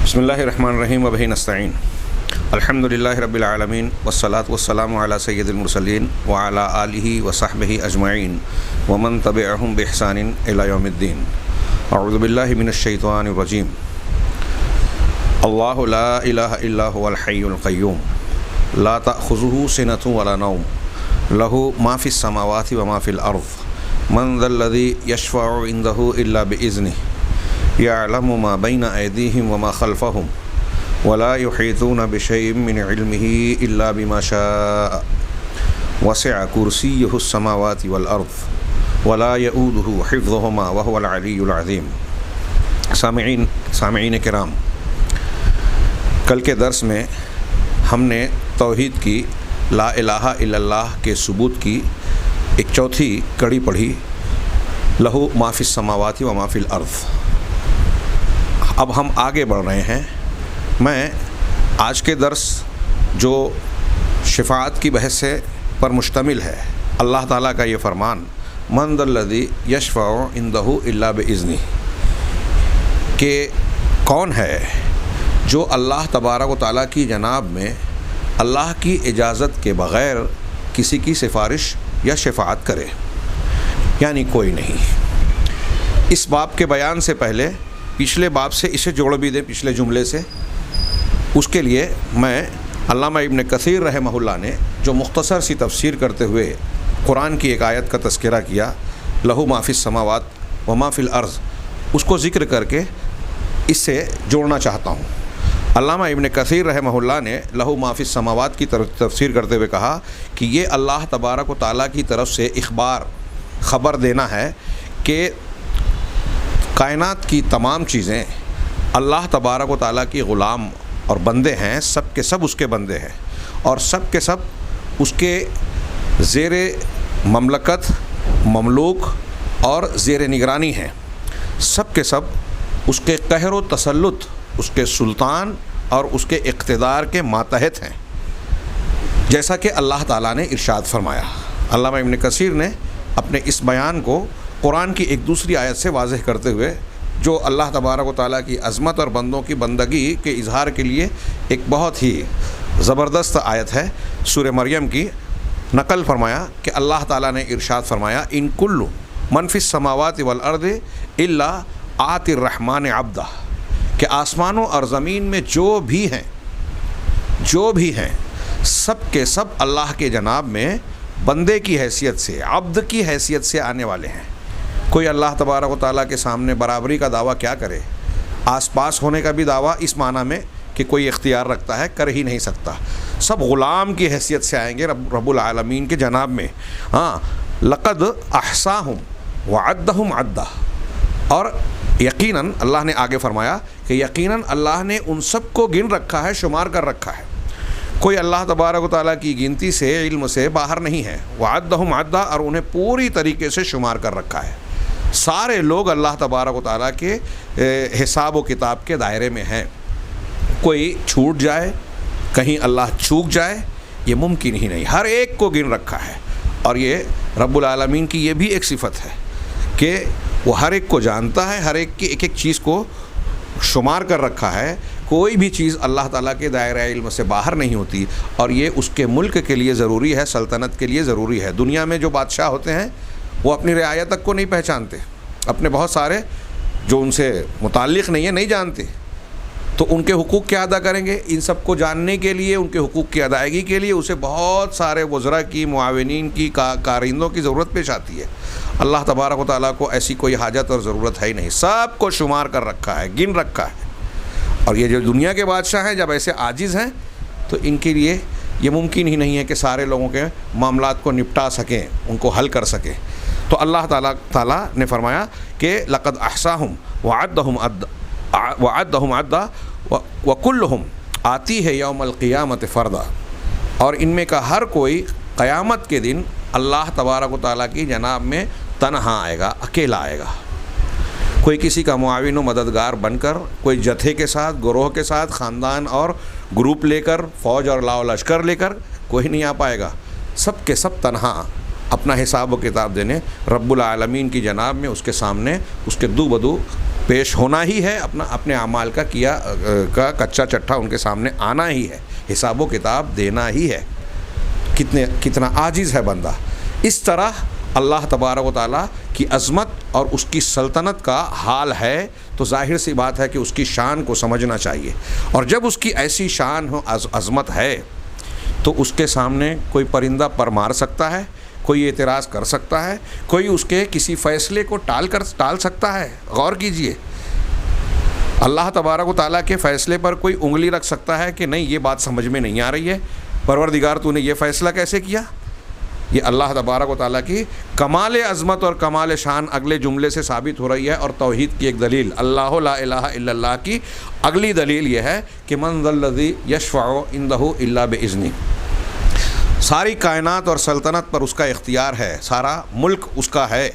بسم اللہ الرحمن الرحیم وبہ نستعین الحمد للہ رب العالمین والصلاة والسلام علی سید المرسلین وعلی آلہ وصحبہ اجمعین ومن تبعہم بإحسان الی یوم الدین. اعوذ باللہ من الشیطان الرجیم. اللہ لا الہ الا هو الحی القیوم لا تأخذہ سنۃ ولا نوم لہ ما فی السماوات وما فی الارض من ذا الذی یشفع عندہ الا بإذنہ یعلم ما بین ایدیہم وما خلفہم ولا یحیطون بشیء من علمہ الا بما شاء وسع کرسیہ السماوات والارض ولا یؤودہ حفظہما وہو العلی العظیم. سامعین کرام، کل کے درس میں ہم نے توحید کی، لا الہ الا اللہ کے ثبوت کی ایک چوتھی کڑی پڑھی، لہو ما فی السماوات و ما فی الارض. اب ہم آگے بڑھ رہے ہیں. میں آج کے درس جو شفاعت کی بحث سے پر مشتمل ہے، اللہ تعالیٰ کا یہ فرمان من ذا الذی یشفع عندہ الا باذنہ، کہ کون ہے جو اللہ تبارک و تعالیٰ کی جناب میں اللہ کی اجازت کے بغیر کسی کی سفارش یا شفاعت کرے، یعنی کوئی نہیں. اس باب کے بیان سے پہلے پچھلے باب سے اسے جوڑ بھی دیں، پچھلے جملے سے. اس کے لیے میں علامہ ابن کثیر رحمہ اللہ نے جو مختصر سی تفسیر کرتے ہوئے قرآن کی ایک آیت کا تذکرہ کیا، لہو ما فی السماوات و ما فی الارض، اس کو ذکر کر کے اس سے جوڑنا چاہتا ہوں. علامہ ابن کثیر رحمہ اللہ نے لہو ما فی السماوات کی تفسیر کرتے ہوئے کہا کہ یہ اللہ تبارک و تعالیٰ کی طرف سے خبر دینا ہے کہ کائنات کی تمام چیزیں اللہ تبارک و تعالیٰ کی غلام اور بندے ہیں، سب کے سب اس کے بندے ہیں، اور سب کے سب اس کے زیر مملکت، مملوک اور زیر نگرانی ہیں. سب کے سب اس کے قہر و تسلط، اس کے سلطان اور اس کے اقتدار کے ماتحت ہیں، جیسا کہ اللہ تعالیٰ نے ارشاد فرمایا. علامہ ابن کثیر نے اپنے اس بیان کو قرآن کی ایک دوسری آیت سے واضح کرتے ہوئے، جو اللہ تبارک و تعالیٰ کی عظمت اور بندوں کی بندگی کے اظہار کے لیے ایک بہت ہی زبردست آیت ہے، سورہ مریم کی، نقل فرمایا کہ اللہ تعالیٰ نے ارشاد فرمایا ان کل من فی السماوات والارض الا آتی الرحمن عبدہ، کہ آسمانوں اور زمین میں جو بھی ہیں سب کے سب اللہ کے جناب میں بندے کی حیثیت سے، عبد کی حیثیت سے آنے والے ہیں. کوئی اللہ تبارک و تعالیٰ کے سامنے برابری کا دعویٰ کیا کرے، آس پاس ہونے کا بھی دعویٰ اس معنی میں کہ کوئی اختیار رکھتا ہے کر ہی نہیں سکتا. سب غلام کی حیثیت سے آئیں گے رب العالمین کے جناب میں. لقد احصاہم وعدہم عدہ، اور یقیناً اللہ نے آگے فرمایا کہ یقیناً اللہ نے ان سب کو گن رکھا ہے، شمار کر رکھا ہے. کوئی اللہ تبارک و تعالیٰ کی گنتی سے، علم سے باہر نہیں ہے. وعدہم عدہ، اور انہیں پوری طریقے سے شمار کر رکھا ہے. سارے لوگ اللہ تبارک و تعالیٰ کے حساب و کتاب کے دائرے میں ہیں. کوئی چھوٹ جائے، کہیں اللہ چوک جائے، یہ ممکن ہی نہیں. ہر ایک کو گن رکھا ہے. اور یہ رب العالمین کی یہ بھی ایک صفت ہے کہ وہ ہر ایک کو جانتا ہے، ہر ایک کی ایک ایک چیز کو شمار کر رکھا ہے. کوئی بھی چیز اللہ تعالیٰ کے دائرۂ علم سے باہر نہیں ہوتی، اور یہ اس کے ملک کے لیے ضروری ہے، سلطنت کے لیے ضروری ہے. دنیا میں جو بادشاہ ہوتے ہیں وہ اپنی رعایا تک کو نہیں پہچانتے، اپنے بہت سارے جو ان سے متعلق نہیں ہیں نہیں جانتے، تو ان کے حقوق کیا ادا کریں گے؟ ان سب کو جاننے کے لیے، ان کے حقوق کی ادائیگی کے لیے اسے بہت سارے وزراء کی، معاونین کی، کارندوں کی ضرورت پیش آتی ہے. اللہ تبارک و تعالیٰ کو ایسی کوئی حاجت اور ضرورت ہے ہی نہیں. سب کو شمار کر رکھا ہے، گن رکھا ہے. اور یہ جو دنیا کے بادشاہ ہیں جب ایسے عاجز ہیں تو ان کے لیے یہ ممکن ہی نہیں ہے کہ سارے لوگوں کے معاملات کو نپٹا سکیں، ان کو حل کر سکیں. تو اللہ تعالیٰ نے فرمایا کہ لقد احصاہم وعدہم عدہ وکلہم آتی ہے یوم القیامت فردا، اور ان میں کا ہر کوئی قیامت کے دن اللہ تبارک و تعالیٰ کی جناب میں تنہا آئے گا، اکیلا آئے گا. کوئی کسی کا معاون و مددگار بن کر، کوئی جتھے کے ساتھ، گروہ کے ساتھ، خاندان اور گروپ لے کر، فوج اور لاؤ لشکر لے کر کوئی نہیں آ پائے گا. سب کے سب تنہا اپنا حساب و کتاب دینے رب العالمین کی جناب میں، اس کے سامنے، اس کے دو بدو پیش ہونا ہی ہے، اپنے اعمال کا کچا چٹھا ان کے سامنے آنا ہی ہے، حساب و کتاب دینا ہی ہے۔ کتنا عاجز ہے بندہ۔ اس طرح اللہ تبارک و تعالیٰ کی عظمت اور اس کی سلطنت کا حال ہے، تو ظاہر سی بات ہے کہ اس کی شان کو سمجھنا چاہیے، اور جب اس کی ایسی شان ہو، عظمت ہے، تو اس کے سامنے کوئی پرندہ پر مار سکتا ہے، کوئی اعتراض کر سکتا ہے، کوئی اس کے کسی فیصلے کو ٹال سکتا ہے۔ غور کیجئے، اللہ تبارک و تعالیٰ کے فیصلے پر کوئی انگلی رکھ سکتا ہے کہ نہیں یہ بات سمجھ میں نہیں آ رہی ہے، پروردگار تو نے یہ فیصلہ کیسے کیا؟ یہ اللہ تبارک و تعالیٰ کی کمال عظمت اور کمال شان اگلے جملے سے ثابت ہو رہی ہے، اور توحید کی ایک دلیل، اللہ لا الہ الا اللہ کی اگلی دلیل یہ ہے کہ من ذا الذی یشفع عندہ الا باذنہ۔ ساری کائنات اور سلطنت پر اس کا اختیار ہے، سارا ملک اس کا ہے،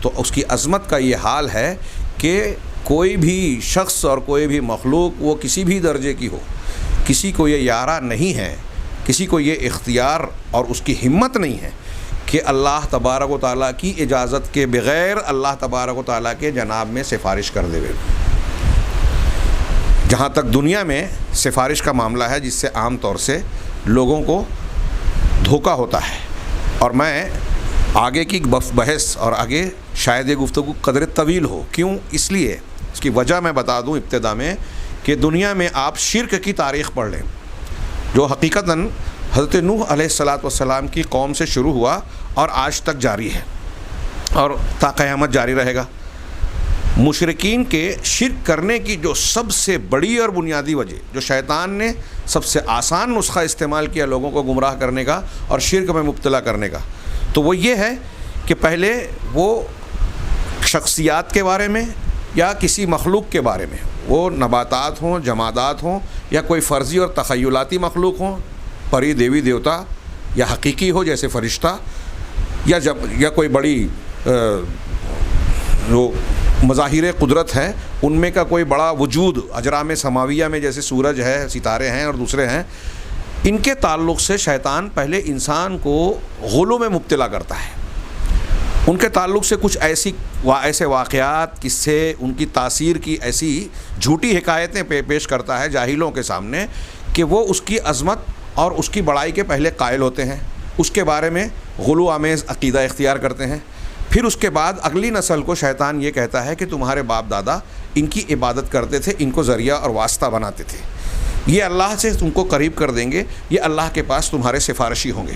تو اس کی عظمت کا یہ حال ہے کہ کوئی بھی شخص اور کوئی بھی مخلوق، وہ کسی بھی درجے کی ہو، کسی کو یہ یارہ نہیں ہے، کسی کو یہ اختیار اور اس کی ہمت نہیں ہے کہ اللہ تبارک و تعالیٰ کی اجازت کے بغیر اللہ تبارک و تعالیٰ کے جناب میں سفارش کر دے۔ جہاں تک دنیا میں سفارش کا معاملہ ہے، جس سے عام طور سے لوگوں کو دھوکہ ہوتا ہے، اور میں آگے کی بحث اور آگے شاید یہ گفتگو قدر طویل ہو، کیوں؟ اس لیے اس کی وجہ میں بتا دوں ابتدا میں کہ دنیا میں آپ شرک کی تاریخ پڑھ لیں، جو حقیقتاً حضرت نوح علیہ السلام کی قوم سے شروع ہوا اور آج تک جاری ہے اور تا قیامت جاری رہے گا۔ مشرکین کے شرک کرنے کی جو سب سے بڑی اور بنیادی وجہ، جو شیطان نے سب سے آسان نسخہ استعمال کیا لوگوں کو گمراہ کرنے کا اور شرک میں مبتلا کرنے کا، تو وہ یہ ہے کہ پہلے وہ شخصیات کے بارے میں یا کسی مخلوق کے بارے میں، وہ نباتات ہوں، جمادات ہوں، یا کوئی فرضی اور تخیلاتی مخلوق ہوں، پری دیوی دیوتا، یا حقیقی ہو جیسے فرشتہ، یا کوئی بڑی جو مظاہر قدرت ہے، ان میں کا کوئی بڑا وجود اجرام سماویہ میں جیسے سورج ہے، ستارے ہیں اور دوسرے ہیں، ان کے تعلق سے شیطان پہلے انسان کو غلو میں مبتلا کرتا ہے۔ ان کے تعلق سے کچھ ایسے واقعات، قصے، ان کی تاثیر کی ایسی جھوٹی حکایتیں پیش کرتا ہے جاہلوں کے سامنے کہ وہ اس کی عظمت اور اس کی بڑائی کے پہلے قائل ہوتے ہیں، اس کے بارے میں غلو آمیز عقیدہ اختیار کرتے ہیں۔ پھر اس کے بعد اگلی نسل کو شیطان یہ کہتا ہے کہ تمہارے باپ دادا ان کی عبادت کرتے تھے، ان کو ذریعہ اور واسطہ بناتے تھے، یہ اللہ سے تم کو قریب کر دیں گے، یہ اللہ کے پاس تمہارے سفارشی ہوں گے۔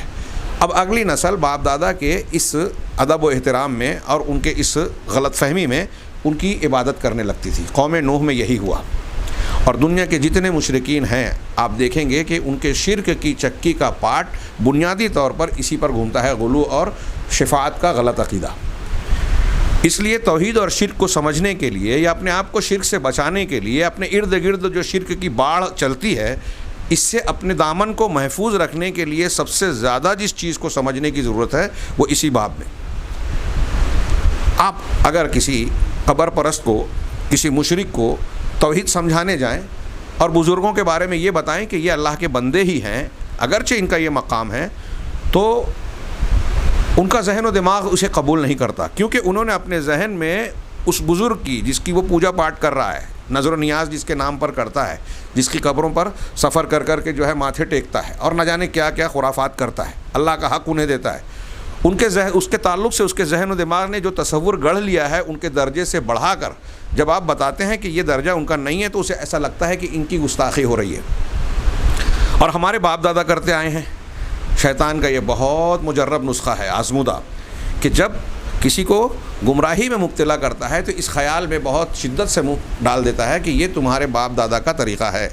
اب اگلی نسل باپ دادا کے اس ادب و احترام میں اور ان کے اس غلط فہمی میں ان کی عبادت کرنے لگتی تھی۔ قوم نوح میں یہی ہوا، اور دنیا کے جتنے مشرکین ہیں آپ دیکھیں گے کہ ان کے شرک کی چکی کا پاٹ بنیادی طور پر اسی پر گھومتا ہے، غلو اور شفاعت کا غلط عقیدہ۔ اس لیے توحید اور شرک کو سمجھنے کے لیے یا اپنے آپ کو شرک سے بچانے کے لیے اپنے ارد گرد جو شرک کی باڑھ چلتی ہے، اس سے اپنے دامن کو محفوظ رکھنے کے لیے سب سے زیادہ جس چیز کو سمجھنے کی ضرورت ہے وہ اسی باب میں۔ آپ اگر کسی قبر پرست کو، کسی مشرک کو توحید سمجھانے جائیں اور بزرگوں کے بارے میں یہ بتائیں کہ یہ اللہ کے بندے ہی ہیں، اگرچہ ان کا یہ مقام ہے، تو ان کا ذہن و دماغ اسے قبول نہیں کرتا، کیونکہ انہوں نے اپنے ذہن میں اس بزرگ کی، جس کی وہ پوجا پاٹ کر رہا ہے، نظر و نیاز جس کے نام پر کرتا ہے، جس کی قبروں پر سفر کر کر کے جو ہے ماتھے ٹیکتا ہے اور نہ جانے کیا کیا خرافات کرتا ہے، اللہ کا حق انہیں دیتا ہے، اس کے تعلق سے اس کے ذہن و دماغ نے جو تصور گڑھ لیا ہے، ان کے درجے سے بڑھا کر جب آپ بتاتے ہیں کہ یہ درجہ ان کا نہیں ہے، تو اسے ایسا لگتا ہے کہ ان کی گستاخی ہو رہی ہے۔ اور ہمارے باپ دادا کرتے آئے ہیں۔ شیطان کا یہ بہت مجرب نسخہ ہے، آزمودہ، کہ جب کسی کو گمراہی میں مبتلا کرتا ہے تو اس خیال میں بہت شدت سے منہ ڈال دیتا ہے کہ یہ تمہارے باپ دادا کا طریقہ ہے،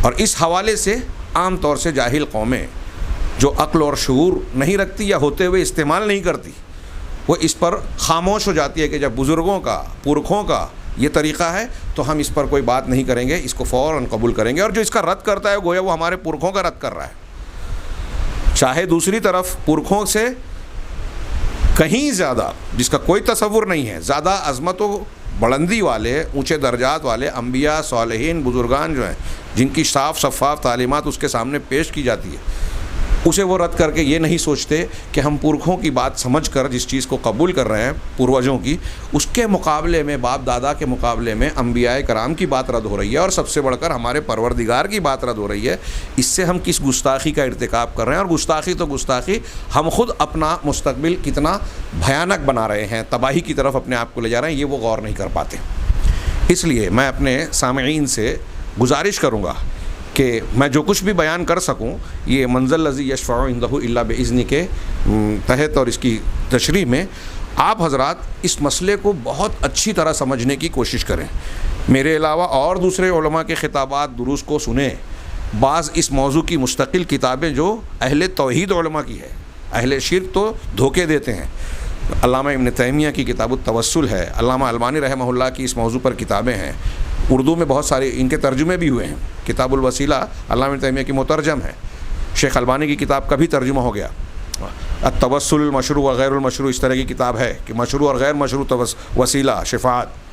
اور اس حوالے سے عام طور سے جاہل قومیں جو عقل اور شعور نہیں رکھتی یا ہوتے ہوئے استعمال نہیں کرتی، وہ اس پر خاموش ہو جاتی ہے کہ جب بزرگوں کا، پرکھوں کا یہ طریقہ ہے تو ہم اس پر کوئی بات نہیں کریں گے، اس کو فوراً قبول کریں گے، اور جو اس کا رد کرتا ہے گویا وہ ہمارے پرکھوں کا رد کر رہا ہے۔ چاہے دوسری طرف پرکھوں سے کہیں زیادہ، جس کا کوئی تصور نہیں ہے، زیادہ عظمت و بلندی والے، اونچے درجات والے انبیاء، صالحین، بزرگان جو ہیں، جن کی صاف شفاف تعلیمات اس کے سامنے پیش کی جاتی ہے، اسے وہ رد کر کے یہ نہیں سوچتے کہ ہم پورکھوں کی بات سمجھ کر جس چیز کو قبول کر رہے ہیں پوروجوں کی، اس کے مقابلے میں باپ دادا کے مقابلے میں انبیاء کرام کی بات رد ہو رہی ہے، اور سب سے بڑھ کر ہمارے پروردگار کی بات رد ہو رہی ہے۔ اس سے ہم کس گستاخی کا ارتکاب کر رہے ہیں، اور گستاخی تو گستاخی، ہم خود اپنا مستقبل کتنا بھیانک بنا رہے ہیں، تباہی کی طرف اپنے آپ کو لے جا رہے ہیں، یہ وہ غور نہیں کر پاتے۔ اس لیے میں اپنے سامعین سے گزارش کروں گا کہ میں جو کچھ بھی بیان کر سکوں یہ منزل الذی یشفع عندہ الا باذنہ کے تحت اور اس کی تشریح میں آپ حضرات اس مسئلے کو بہت اچھی طرح سمجھنے کی کوشش کریں۔ میرے علاوہ اور دوسرے علماء کے خطابات دروس کو سنیں، بعض اس موضوع کی مستقل کتابیں جو اہل توحید علماء کی ہے، اہل شرک تو دھوکے دیتے ہیں۔ علامہ ابن تیمیہ کی کتاب التوسل ہے، علامہ البانی رحمہ اللہ کی اس موضوع پر کتابیں ہیں، اردو میں بہت سارے ان کے ترجمے بھی ہوئے ہیں۔ کتاب الوسیلہ علامہ ابن تیمیہ کی مترجم ہے، شیخ البانی کی کتاب کا بھی ترجمہ ہو گیا۔ التوسل المشروع و غیر المشروع اس طرح کی کتاب ہے کہ مشروع اور غیر مشروع وسیلہ شفاعت۔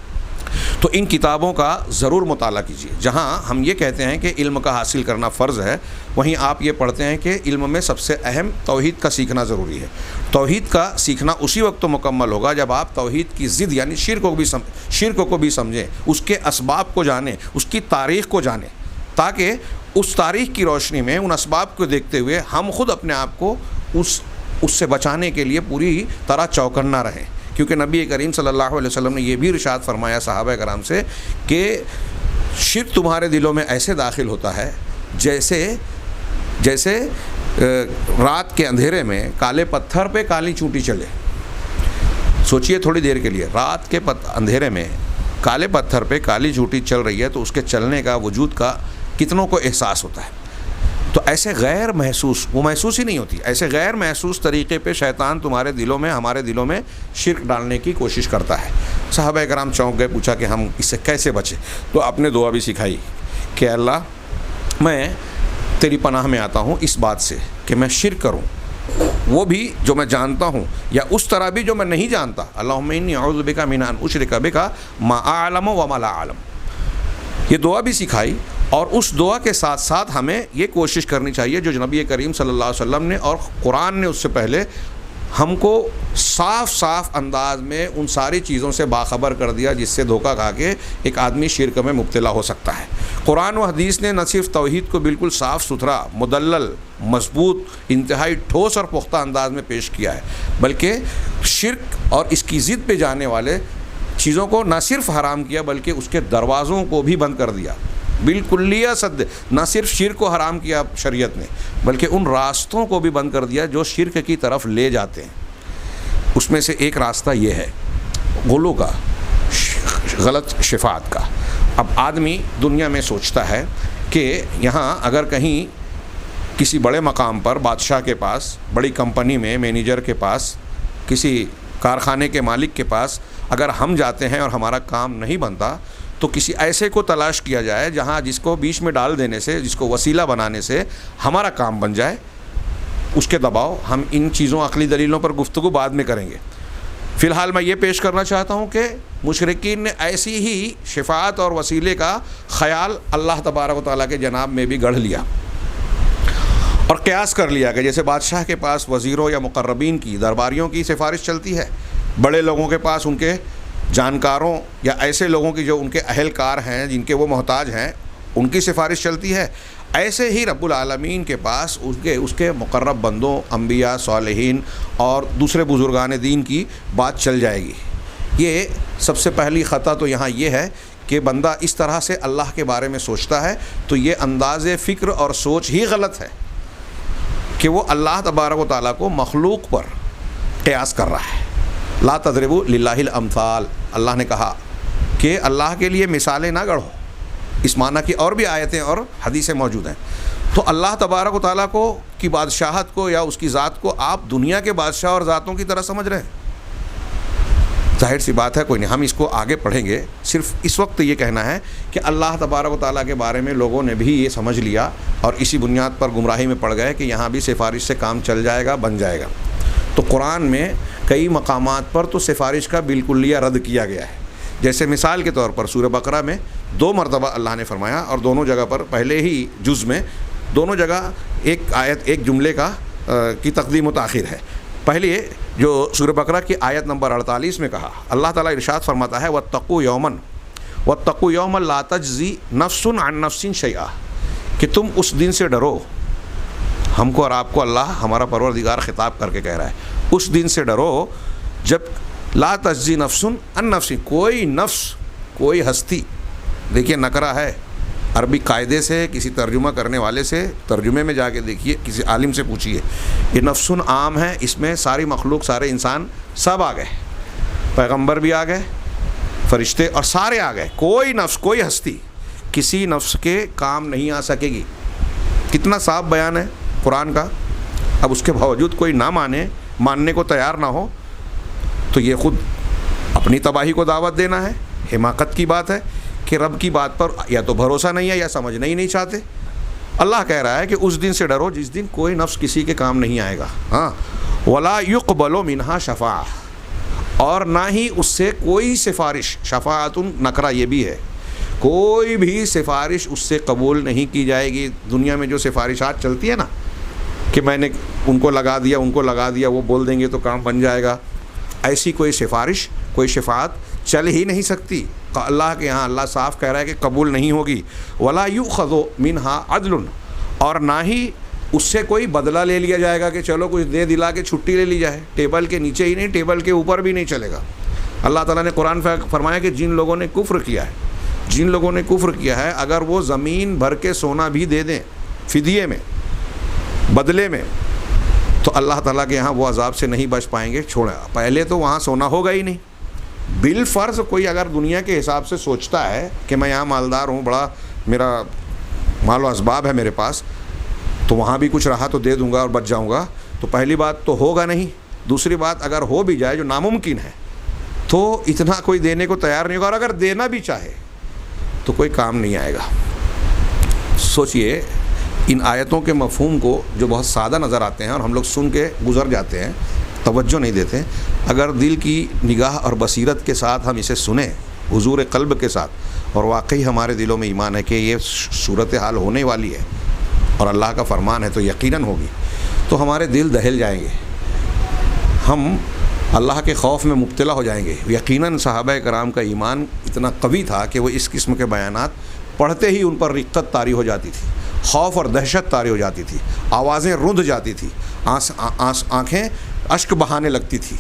تو ان کتابوں کا ضرور مطالعہ کیجیے۔ جہاں ہم یہ کہتے ہیں کہ علم کا حاصل کرنا فرض ہے، وہیں آپ یہ پڑھتے ہیں کہ علم میں سب سے اہم توحید کا سیکھنا ضروری ہے۔ توحید کا سیکھنا اسی وقت تو مکمل ہوگا جب آپ توحید کی ضد یعنی شرک کو بھی سمجھیں، اس کے اسباب کو جانیں، اس کی تاریخ کو جانیں، تاکہ اس تاریخ کی روشنی میں ان اسباب کو دیکھتے ہوئے ہم خود اپنے آپ کو اس سے بچانے کے لیے پوری طرح چوکنا رہیں۔ کیونکہ نبی کریم صلی اللہ علیہ وسلم نے یہ بھی ارشاد فرمایا صحابہ کرام سے کہ شرک تمہارے دلوں میں ایسے داخل ہوتا ہے جیسے رات کے اندھیرے میں کالے پتھر پہ کالی چونٹی چلے۔ سوچئے تھوڑی دیر کے لیے، رات کے اندھیرے میں کالے پتھر پہ کالی چونٹی چل رہی ہے تو اس کے چلنے کا، وجود کا کتنوں کو احساس ہوتا ہے۔ تو ایسے غیر محسوس، وہ محسوس ہی نہیں ہوتی، ایسے غیر محسوس طریقے پہ شیطان تمہارے دلوں میں، ہمارے دلوں میں شرک ڈالنے کی کوشش کرتا ہے۔ صحابہ کرام چونک گئے، پوچھا کہ ہم اس سے کیسے بچیں؟ تو آپ نے دعا بھی سکھائی کہ اللہ میں تیری پناہ میں آتا ہوں اس بات سے کہ میں شرک کروں، وہ بھی جو میں جانتا ہوں یا اس طرح بھی جو میں نہیں جانتا۔ اللہم انی اعوذ بک من ان اشرک بک ما اعلم وما لا اعلم، یہ دعا بھی سکھائی۔ اور اس دعا کے ساتھ ساتھ ہمیں یہ کوشش کرنی چاہیے جو نبی کریم صلی اللہ علیہ وسلم نے اور قرآن نے اس سے پہلے ہم کو صاف انداز میں ان ساری چیزوں سے باخبر کر دیا جس سے دھوکہ کھا کے ایک آدمی شرک میں مبتلا ہو سکتا ہے۔ قرآن و حدیث نے نہ صرف توحید کو بالکل صاف ستھرا، مدلل، مضبوط، انتہائی ٹھوس اور پختہ انداز میں پیش کیا ہے، بلکہ شرک اور اس کی ضد پہ جانے والے چیزوں کو نہ صرف حرام کیا بلکہ اس کے دروازوں کو بھی بند کر دیا۔ بالکلیہ صد، نہ صرف شرک کو حرام کیا شریعت نے بلکہ ان راستوں کو بھی بند کر دیا جو شرک کی طرف لے جاتے ہیں۔ اس میں سے ایک راستہ یہ ہے غلو کا، غلط شفاعت کا۔ اب آدمی دنیا میں سوچتا ہے کہ یہاں اگر کہیں کسی بڑے مقام پر، بادشاہ کے پاس، بڑی کمپنی میں مینیجر کے پاس، کسی کارخانے کے مالک کے پاس اگر ہم جاتے ہیں اور ہمارا کام نہیں بنتا تو کسی ایسے کو تلاش کیا جائے جہاں جس کو بیچ میں ڈال دینے سے، جس کو وسیلہ بنانے سے ہمارا کام بن جائے، اس کے دباؤ۔ ہم ان چیزوں، عقلی دلیلوں پر گفتگو بعد میں کریں گے۔ فی الحال میں یہ پیش کرنا چاہتا ہوں کہ مشرکین نے ایسی ہی شفاعت اور وسیلے کا خیال اللہ تبارک و تعالیٰ کے جناب میں بھی گڑھ لیا اور قیاس کر لیا کہ جیسے بادشاہ کے پاس وزیروں یا مقربین کی، درباریوں کی سفارش چلتی ہے، بڑے لوگوں کے پاس ان کے جانکاروں یا ایسے لوگوں کی جو ان کے اہلکار ہیں، جن کے وہ محتاج ہیں، ان کی سفارش چلتی ہے، ایسے ہی رب العالمین کے پاس اس کے مقرب بندوں، انبیاء، صالحین اور دوسرے بزرگان دین کی بات چل جائے گی۔ یہ سب سے پہلی خطا تو یہاں یہ ہے کہ بندہ اس طرح سے اللہ کے بارے میں سوچتا ہے تو یہ انداز فکر اور سوچ ہی غلط ہے کہ وہ اللہ تبارک و تعالیٰ کو مخلوق پر قیاس کر رہا ہے۔ لا تضربوا للہ الامثال، اللہ نے کہا کہ اللہ کے لیے مثالیں نہ گڑھو۔ اس معنی کی اور بھی آیتیں اور حدیثیں موجود ہیں۔ تو اللہ تبارک و تعالیٰ کو کی بادشاہت کو یا اس کی ذات کو آپ دنیا کے بادشاہ اور ذاتوں کی طرح سمجھ رہے ہیں، ظاہر سی بات ہے کوئی نہیں، ہم اس کو آگے پڑھیں گے۔ صرف اس وقت یہ کہنا ہے کہ اللہ تبارک و تعالیٰ کے بارے میں لوگوں نے بھی یہ سمجھ لیا اور اسی بنیاد پر گمراہی میں پڑ گئے کہ یہاں بھی سفارش سے کام چل جائے گا، بن جائے گا۔ تو قرآن میں کئی مقامات پر تو سفارش کا بالکلیہ رد کیا گیا ہے۔ جیسے مثال کے طور پر سورہ بقرہ میں 2 مرتبہ اللہ نے فرمایا، اور دونوں جگہ پر پہلے ہی جز میں دونوں جگہ ایک آیت ایک جملے کا کی تقدیم و تاخیر ہے. پہلے جو سورہ بقرہ کی آیت نمبر 48 میں کہا، اللہ تعالیٰ ارشاد فرماتا ہے واتقوا یوما لا تجزی نفس عن نفس شیئا، کہ تم اس دن سے ڈرو. ہم کو اور آپ کو اللہ ہمارا پروردگار خطاب کر کے کہہ رہا ہے اس دن سے ڈرو جب لا تجزی نفس عن نفس، کوئی نفس کوئی ہستی، دیکھیے نکرہ ہے، عربی قاعدے سے کسی ترجمہ کرنے والے سے ترجمے میں جا کے دیکھیے، کسی عالم سے پوچھیے. یہ نفس عام ہے، اس میں ساری مخلوق سارے انسان سب آ گئے، پیغمبر بھی آ گئے، فرشتے اور سارے آ گئے. کوئی نفس کوئی ہستی کسی نفس کے کام نہیں آ سکے گی. کتنا صاف بیان ہے قرآن کا. اب اس کے باوجود کوئی نہ ماننے کو تیار نہ ہو تو یہ خود اپنی تباہی کو دعوت دینا ہے. حماقت کی بات ہے کہ رب کی بات پر یا تو بھروسہ نہیں ہے یا سمجھنا ہی نہیں چاہتے. اللہ کہہ رہا ہے کہ اس دن سے ڈرو جس دن کوئی نفس کسی کے کام نہیں آئے گا. ہاں ولا يقبل منها شفاعہ، اور نہ ہی اس سے کوئی سفارش، شفاعت نکرہ یہ بھی ہے، کوئی بھی سفارش اس سے قبول نہیں کی جائے گی. دنیا میں جو سفارشات چلتی ہے نا کہ میں نے ان کو لگا دیا وہ بول دیں گے تو کام بن جائے گا، ایسی کوئی سفارش کوئی شفاعت چل ہی نہیں سکتی. اللہ کے یہاں اللہ صاف کہہ رہا ہے کہ قبول نہیں ہوگی. ولا یؤخذ منها عدل، اور نہ ہی اس سے کوئی بدلہ لے لیا جائے گا کہ چلو کچھ دے دلا کے چھٹی لے لی جائے. ٹیبل کے نیچے ہی نہیں، ٹیبل کے اوپر بھی نہیں چلے گا. اللہ تعالیٰ نے قرآن فرمایا کہ جن لوگوں نے کفر کیا ہے اگر وہ زمین بھر کے سونا بھی دے دیں فدیے میں بدلے میں تو اللہ تعالیٰ کے یہاں وہ عذاب سے نہیں بچ پائیں گے. چھوڑا پہلے تو وہاں سونا ہوگا ہی نہیں. بالفرض کوئی اگر دنیا کے حساب سے سوچتا ہے کہ میں یہاں مالدار ہوں، بڑا میرا مال و اسباب ہے میرے پاس، تو وہاں بھی کچھ رہا تو دے دوں گا اور بچ جاؤں گا، تو پہلی بات تو ہوگا نہیں. دوسری بات اگر ہو بھی جائے جو ناممکن ہے تو اتنا کوئی دینے کو تیار نہیں ہوگا، اور اگر دینا بھی چاہے تو کوئی کام نہیں آئے گا. سوچئے ان آیتوں کے مفہوم کو جو بہت سادہ نظر آتے ہیں اور ہم لوگ سن کے گزر جاتے ہیں، توجہ نہیں دیتے. اگر دل کی نگاہ اور بصیرت کے ساتھ ہم اسے سنیں حضور قلب کے ساتھ، اور واقعی ہمارے دلوں میں ایمان ہے کہ یہ صورتحال ہونے والی ہے اور اللہ کا فرمان ہے تو یقیناً ہوگی، تو ہمارے دل دہل جائیں گے، ہم اللہ کے خوف میں مبتلا ہو جائیں گے. یقیناً صحابہ کرام کا ایمان اتنا قوی تھا کہ وہ اس قسم کے بیانات پڑھتے ہی ان پر رقت طاری ہو جاتی تھی، خوف اور دہشت طاری ہو جاتی تھی، آوازیں رند جاتی تھی، آنکھیں اشک بہانے لگتی تھی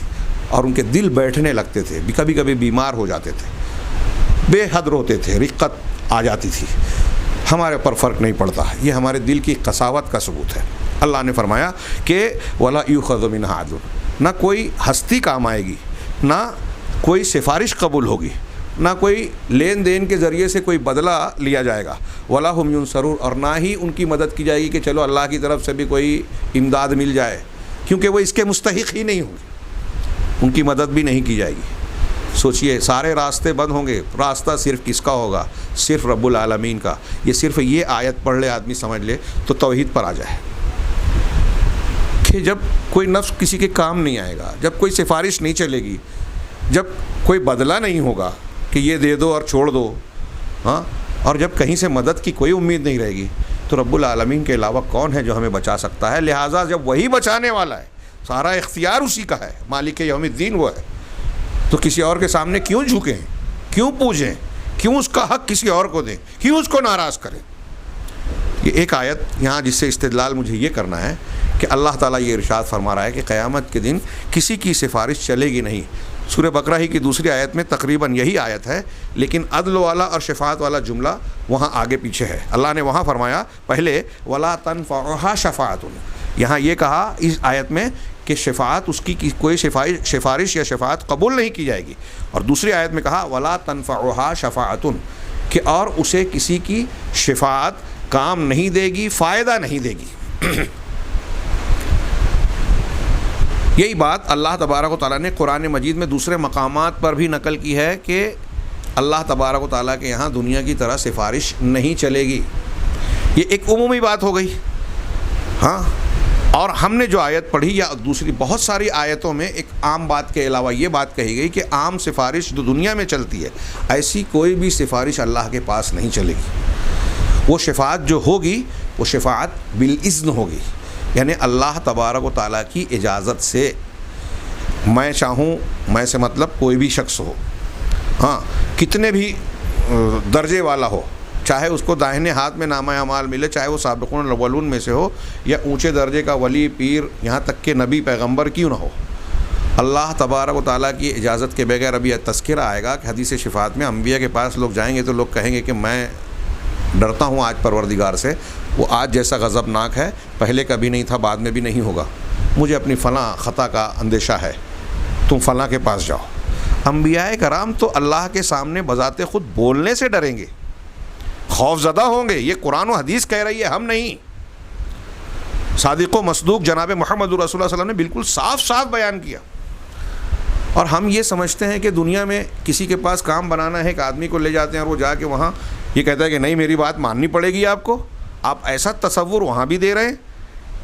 اور ان کے دل بیٹھنے لگتے تھے، کبھی کبھی بیمار ہو جاتے تھے، بے حد روتے تھے، رقت آ جاتی تھی. ہمارے پر فرق نہیں پڑتا، یہ ہمارے دل کی قساوت کا ثبوت ہے. اللہ نے فرمایا کہ ولا یؤخذ منها عدل، نہ کوئی ہستی کام آئے گی، نہ کوئی سفارش قبول ہوگی، نہ کوئی لین دین کے ذریعے سے کوئی بدلہ لیا جائے گا. ولا هم ينصرون، اور نہ ہی ان کی مدد کی جائے گی کہ چلو اللہ کی طرف سے بھی کوئی امداد مل جائے، کیونکہ وہ اس کے مستحق ہی نہیں ہوں گے، ان کی مدد بھی نہیں کی جائے گی. سوچئے سارے راستے بند ہوں گے، راستہ صرف کس کا ہوگا؟ صرف رب العالمین کا. یہ صرف یہ آیت پڑھ لے آدمی، سمجھ لے تو توحید پر آ جائے کہ جب کوئی نفس کسی کے کام نہیں آئے گا، جب کوئی سفارش نہیں چلے گی، جب کوئی بدلہ نہیں ہوگا کہ یہ دے دو اور چھوڑ دو، ہاں، اور جب کہیں سے مدد کی کوئی امید نہیں رہے گی، تو رب العالمین کے علاوہ کون ہے جو ہمیں بچا سکتا ہے؟ لہٰذا جب وہی بچانے والا ہے، سارا اختیار اسی کا ہے، مالک یوم الدین وہ ہے، تو کسی اور کے سامنے کیوں جھکیں، کیوں پوجیں، کیوں اس کا حق کسی اور کو دیں، کیوں اس کو ناراض کریں؟ یہ ایک آیت یہاں جس سے استدلال مجھے یہ کرنا ہے کہ اللہ تعالیٰ یہ ارشاد فرما رہا ہے کہ قیامت کے دن کسی کی سفارش چلے گی نہیں. سورہ بقرہ ہی کی دوسری آیت میں تقریباً یہی آیت ہے، لیکن عدل والا اور شفاعت والا جملہ وہاں آگے پیچھے ہے. اللہ نے وہاں فرمایا پہلے ولا تنفعها شفاعت، یہاں یہ کہا اس آیت میں کہ شفاعت اس کی کوئی سفارش یا شفاعت قبول نہیں کی جائے گی، اور دوسری آیت میں کہا ولا تنفعها شفاعت، کہ اور اسے کسی کی شفاعت کام نہیں دے گی، فائدہ نہیں دے گی. یہی بات اللہ تبارک و تعالیٰ نے قرآن مجید میں دوسرے مقامات پر بھی نقل کی ہے کہ اللہ تبارک و تعالیٰ کے یہاں دنیا کی طرح سفارش نہیں چلے گی. یہ ایک عمومی بات ہو گئی. ہاں، اور ہم نے جو آیت پڑھی یا دوسری بہت ساری آیتوں میں ایک عام بات کے علاوہ یہ بات کہی گئی کہ عام سفارش جو دنیا میں چلتی ہے، ایسی کوئی بھی سفارش اللہ کے پاس نہیں چلے گی. وہ شفاعت جو ہوگی وہ شفاعت بالاذن ہوگی، یعنی اللہ تبارک و تعالیٰ کی اجازت سے۔ میں چاہوں، میں سے مطلب کوئی بھی شخص ہو، ہاں کتنے بھی درجے والا ہو، چاہے اس کو داہنے ہاتھ میں نامہ اعمال ملے، چاہے وہ سابقون الاولون میں سے ہو یا اونچے درجے کا ولی، پیر، یہاں تک کہ نبی پیغمبر کیوں نہ ہو، اللہ تبارک و تعالیٰ کی اجازت کے بغیر ابھی تذکرہ آئے گا کہ حدیث شفاعت میں انبیاء کے پاس لوگ جائیں گے تو لوگ کہیں گے کہ میں ڈرتا ہوں آج پروردگار سے، وہ آج جیسا غضبناک ہے پہلے کبھی نہیں تھا، بعد میں بھی نہیں ہوگا، مجھے اپنی فلاں خطا کا اندیشہ ہے، تم فلاں کے پاس جاؤ۔ انبیاء کرام تو اللہ کے سامنے بذات خود بولنے سے ڈریں گے، خوف زدہ ہوں گے، یہ قرآن و حدیث کہہ رہی ہے، ہم نہیں۔ صادق و مصدوق جناب محمد رسول اللہ صلی اللہ علیہ وسلم نے بالکل صاف صاف بیان کیا۔ اور ہم یہ سمجھتے ہیں کہ دنیا میں کسی کے پاس کام بنانا ہے، ایک آدمی کو لے جاتے ہیں اور وہ جا کے وہاں یہ کہتا ہے کہ نہیں میری بات ماننی پڑے گی آپ کو، آپ ایسا تصور وہاں بھی دے رہے ہیں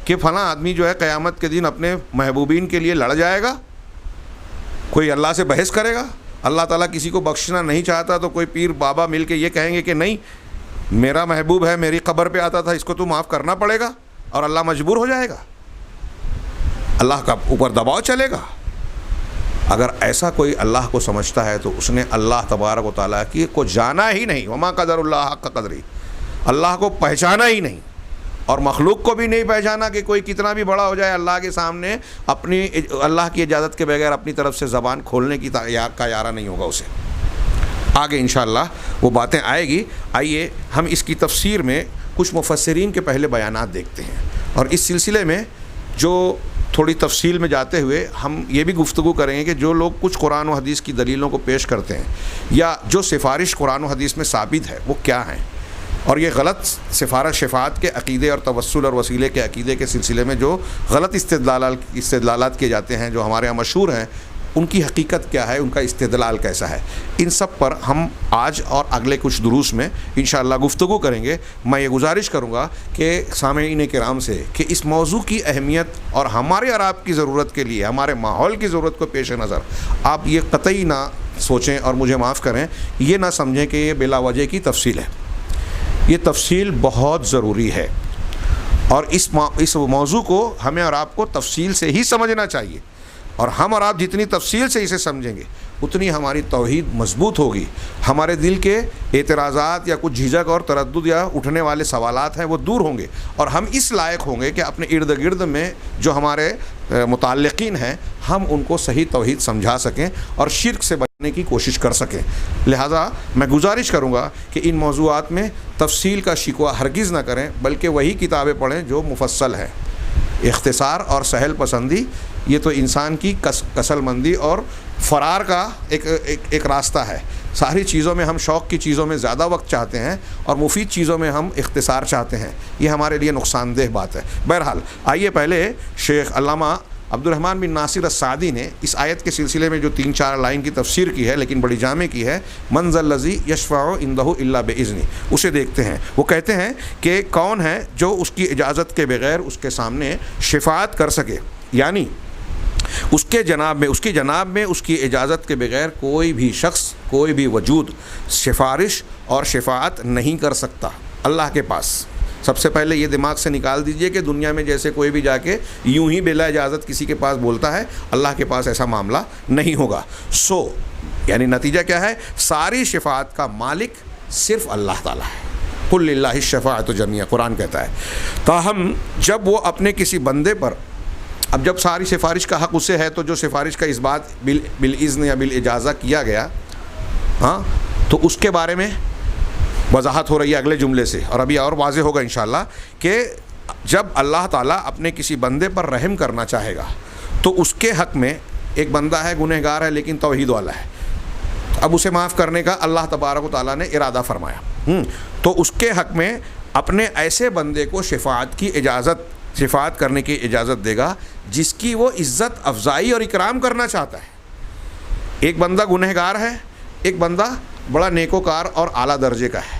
کہ فلاں آدمی جو ہے قیامت کے دن اپنے محبوبین کے لیے لڑ جائے گا، کوئی اللہ سے بحث کرے گا، اللہ تعالیٰ کسی کو بخشنا نہیں چاہتا تو کوئی پیر بابا مل کے یہ کہیں گے کہ نہیں میرا محبوب ہے، میری قبر پہ آتا تھا، اس کو تو معاف کرنا پڑے گا، اور اللہ مجبور ہو جائے گا، اللہ کا اوپر دباؤ چلے گا۔ اگر ایسا کوئی اللہ کو سمجھتا ہے تو اس نے اللہ تبارک و تعالیٰ کی کو جانا ہی نہیں، وما قدر اللہ حق قدری، اللہ کو پہچانا ہی نہیں، اور مخلوق کو بھی نہیں پہچانا کہ کوئی کتنا بھی بڑا ہو جائے اللہ کے سامنے اپنی اللہ کی اجازت کے بغیر اپنی طرف سے زبان کھولنے کی کا یارہ نہیں ہوگا اسے۔ آگے انشاءاللہ وہ باتیں آئے گی۔ آئیے ہم اس کی تفسیر میں کچھ مفسرین کے پہلے بیانات دیکھتے ہیں، اور اس سلسلے میں جو تھوڑی تفصیل میں جاتے ہوئے ہم یہ بھی گفتگو کریں گے کہ جو لوگ کچھ قرآن و حدیث کی دلیلوں کو پیش کرتے ہیں یا جو سفارش قرآن و حدیث میں ثابت ہے وہ کیا ہیں، اور یہ غلط سفارش شفاعت کے عقیدے اور توسل اور وسیلے کے عقیدے کے سلسلے میں جو غلط استدلالات کیے جاتے ہیں جو ہمارے یہاں مشہور ہیں، ان کی حقیقت کیا ہے، ان کا استدلال کیسا ہے، ان سب پر ہم آج اور اگلے کچھ دروس میں انشاءاللہ گفتگو کریں گے۔ میں یہ گزارش کروں گا کہ سامعین کرام سے کہ اس موضوع کی اہمیت اور ہمارے اور آپ کی ضرورت کے لیے، ہمارے ماحول کی ضرورت کو پیش نظر آپ یہ قطعی نہ سوچیں اور مجھے معاف کریں، یہ نہ سمجھیں کہ یہ بلا وجہ کی تفصیل ہے، یہ تفصیل بہت ضروری ہے، اور اس موضوع کو ہمیں اور آپ کو تفصیل سے ہی سمجھنا چاہیے، اور ہم اور آپ جتنی تفصیل سے اسے سمجھیں گے اتنی ہماری توحید مضبوط ہوگی، ہمارے دل کے اعتراضات یا کچھ جھجک اور تردد یا اٹھنے والے سوالات ہیں وہ دور ہوں گے، اور ہم اس لائق ہوں گے کہ اپنے ارد گرد میں جو ہمارے متعلقین ہیں ہم ان کو صحیح توحید سمجھا سکیں اور شرک سے بچنے کی کوشش کر سکیں۔ لہٰذا میں گزارش کروں گا کہ ان موضوعات میں تفصیل کا شکوہ ہرگز نہ کریں، بلکہ وہی کتابیں پڑھیں جو مفصل ہیں۔ اختصار اور سہل پسندی یہ تو انسان کی کسل مندی اور فرار کا ایک راستہ ہے۔ ساری چیزوں میں ہم شوق کی چیزوں میں زیادہ وقت چاہتے ہیں اور مفید چیزوں میں ہم اختصار چاہتے ہیں، یہ ہمارے لیے نقصان دہ بات ہے۔ بہرحال آئیے پہلے شیخ علامہ عبد الرحمن بن ناصر السعدی نے اس آیت کے سلسلے میں جو 3-4 لائن کی تفسیر کی ہے لیکن بڑی جامع کی ہے، من ذا الذی یشفع عندہ الا باذنہ، اسے دیکھتے ہیں۔ وہ کہتے ہیں کہ کون ہے جو اس کی اجازت کے بغیر اس کے سامنے شفاعت کر سکے، یعنی اس کی جناب میں اس کی اجازت کے بغیر کوئی بھی شخص، کوئی بھی وجود سفارش اور شفاعت نہیں کر سکتا اللہ کے پاس۔ سب سے پہلے یہ دماغ سے نکال دیجئے کہ دنیا میں جیسے کوئی بھی جا کے یوں ہی بلا اجازت کسی کے پاس بولتا ہے، اللہ کے پاس ایسا معاملہ نہیں ہوگا۔ یعنی نتیجہ کیا ہے؟ ساری شفاعت کا مالک صرف اللہ تعالیٰ ہے۔ قل للہ الشفاعۃ جمیعا، قرآن کہتا ہے۔ تاہم جب وہ اپنے کسی بندے پر، اب جب ساری سفارش کا حق اسے ہے تو جو سفارش کا اس بات بالاذن یا بالاجازہ کیا گیا، ہاں، تو اس کے بارے میں وضاحت ہو رہی ہے اگلے جملے سے، اور ابھی اور واضح ہوگا انشاءاللہ کہ جب اللہ تعالیٰ اپنے کسی بندے پر رحم کرنا چاہے گا تو اس کے حق میں، ایک بندہ ہے گنہگار ہے لیکن توحید والا ہے، اب اسے معاف کرنے کا اللہ تبارک و تعالیٰ نے ارادہ فرمایا، تو اس کے حق میں اپنے ایسے بندے کو شفاعت کرنے کی اجازت دے گا جس کی وہ عزت افزائی اور اکرام کرنا چاہتا ہے۔ ایک بندہ گنہگار ہے، ایک بندہ بڑا نیکوکار اور اعلیٰ درجے کا ہے،